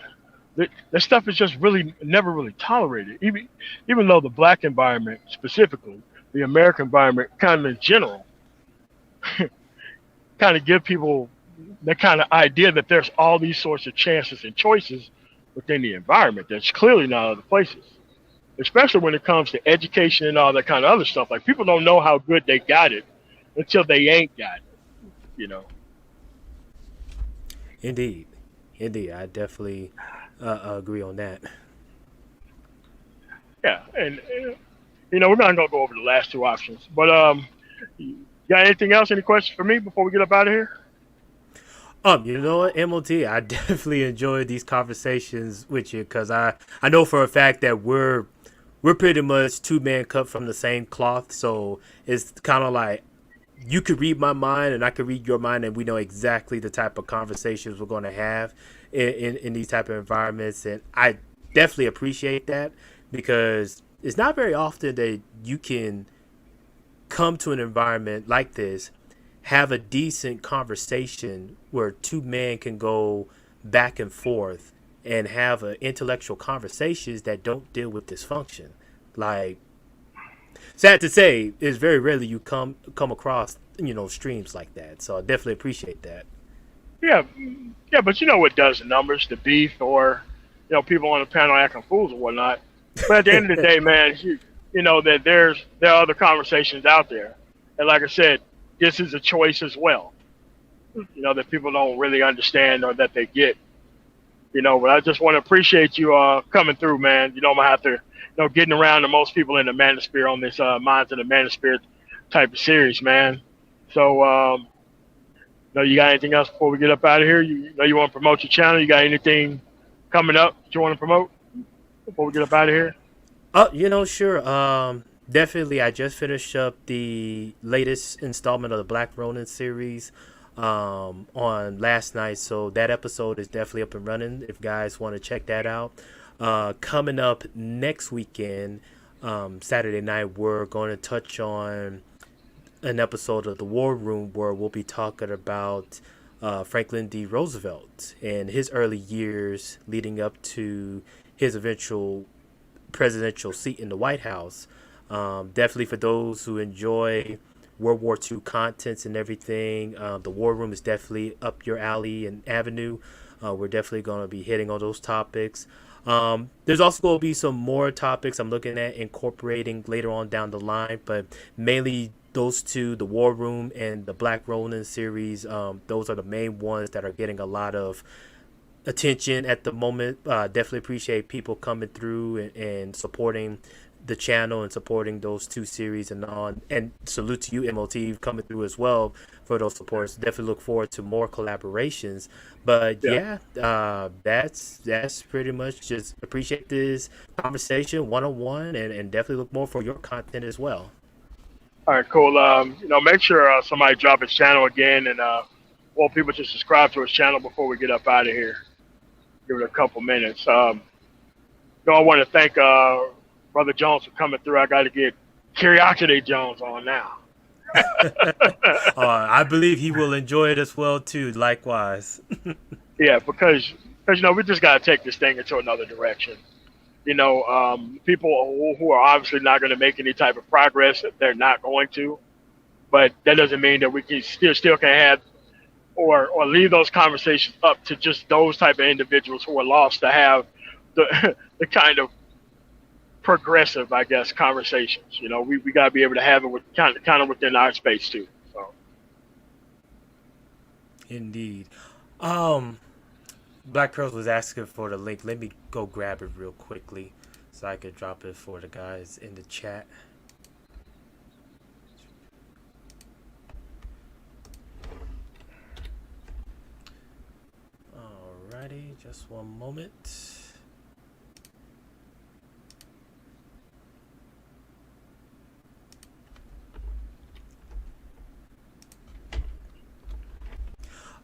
A: stuff is just really never really tolerated. Even though the black environment specifically, the American environment, kind of in general, kind of give people the kind of idea that there's all these sorts of chances and choices within the environment that's clearly not other places. Especially when it comes to education and all that kind of other stuff. Like people don't know how good they got it until they ain't got it. You know.
B: indeed, indeed. I definitely agree on that.
A: Yeah, and we're not gonna go over the last two options, but you got anything else? Any questions for me before we get up out of here?
B: You know what, MLT, I definitely enjoyed these conversations with you because I know for a fact that we're pretty much two men cut from the same cloth. So it's kind of like you could read my mind and I could read your mind, and we know exactly the type of conversations we're going to have in these type of environments. And I definitely appreciate that because it's not very often that you can come to an environment like this, have a decent conversation where two men can go back and forth and have intellectual conversations that don't deal with dysfunction. Like, sad to say, it's very rarely you come across streams like that. So I definitely appreciate that.
A: Yeah, yeah, but you know what does the numbers, the beef, or people on the panel acting fools or whatnot. But at the end of the day, man, that there are other conversations out there, and like I said, this is a choice as well. That people don't really understand or that they get. But I just want to appreciate you coming through, man. I'm gonna have to, getting around to most people in the Manosphere on this Minds in the Manosphere type of series, man. So, you got anything else before we get up out of here? You want to promote your channel? You got anything coming up that you want to promote before we get up out of here?
B: Sure. Definitely. I just finished up the latest installment of the Black Ronin series on last night, so that episode is definitely up and running. If guys want to check that out, coming up next weekend, Saturday night, we're going to touch on an episode of the War Room where we'll be talking about Franklin D. Roosevelt and his early years leading up to his eventual presidential seat in the White House. Definitely for those who enjoy World War II contents and everything, the War Room is definitely up your alley and avenue. We're definitely going to be hitting on those topics. There's also going to be some more topics I'm looking at incorporating later on down the line, but mainly those two, the War Room and the Black Ronin series, those are the main ones that are getting a lot of attention at the moment. Definitely appreciate people coming through and supporting the channel and supporting those two series and on. And salute to you, MOT, coming through as well for those supports. Definitely look forward to more collaborations. But
A: Yeah.
B: yeah, that's pretty much just appreciate this conversation one on one, and definitely look more for your content as well.
A: All right, cool. Make sure somebody drop his channel again, and want people to subscribe to his channel before we get up out of here. Give it a couple minutes. I want to thank Brother Jones for coming through. I got to get Curiosity Jones on now.
B: I believe he will enjoy it as well too. Likewise.
A: Yeah, because we just got to take this thing into another direction. People who are obviously not going to make any type of progress, they're not going to. But that doesn't mean that we can still can have or leave those conversations up to just those type of individuals who are lost to have the the kind of progressive, I guess, conversations. We got to be able to have it with kind of within our space too. So
B: Indeed. Black Pearls was asking for the link. Let me go grab it real quickly so I can drop it for the guys in the chat. Alrighty, just one moment.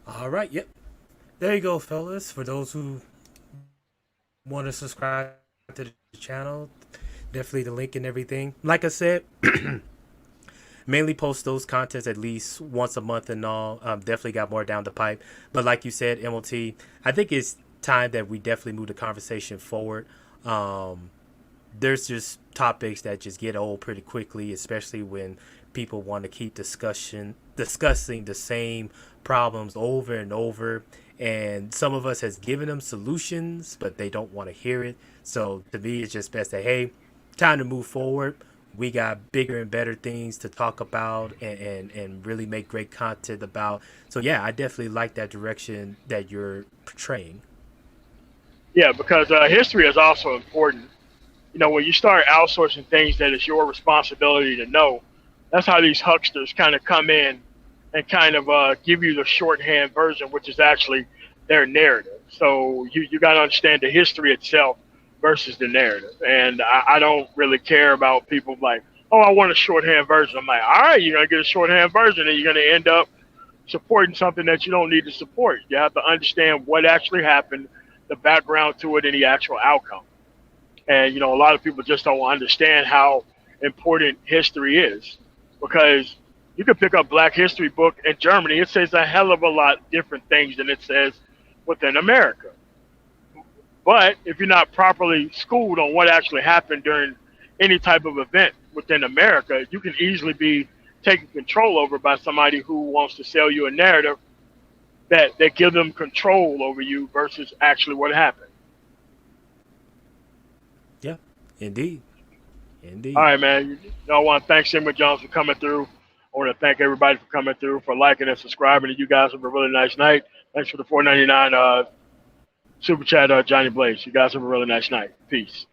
B: Alright, yep. There you go, fellas. For those who want to subscribe to the channel, definitely the link and everything. Like I said, mainly post those contents at least once a month and all. Definitely got more down the pipe. But like you said, MLT, I think it's time that we definitely move the conversation forward. There's just topics that just get old pretty quickly, especially when people want to keep discussing the same problems over and over. And some of us has given them solutions, but they don't want to hear it. So to me, it's just best that, hey, time to move forward. We got bigger and better things to talk about and really make great content about. So yeah, I definitely like that direction that you're portraying.
A: yeah, because history is also important. When you start outsourcing things that is your responsibility to know, that's how these hucksters kind of come in and kind of give you the shorthand version, which is actually their narrative. So you got to understand the history itself versus the narrative. And I don't really care about people like, oh, I want a shorthand version. I'm like, all right, you're going to get a shorthand version and you're going to end up supporting something that you don't need to support. You have to understand what actually happened, the background to it, and the actual outcome. And, a lot of people just don't understand how important history is because you can pick up Black History book in Germany. It says a hell of a lot different things than it says within America. But if you're not properly schooled on what actually happened during any type of event within America, you can easily be taken control over by somebody who wants to sell you a narrative that give them control over you versus actually what happened.
B: Yeah, indeed.
A: All
B: Indeed.
A: right, man. I want to thank Simon Jones for coming through. I want to thank everybody for coming through, for liking and subscribing. And you guys have a really nice night. Thanks for the 4.99 super chat, Johnny Blaze. You guys have a really nice night. Peace.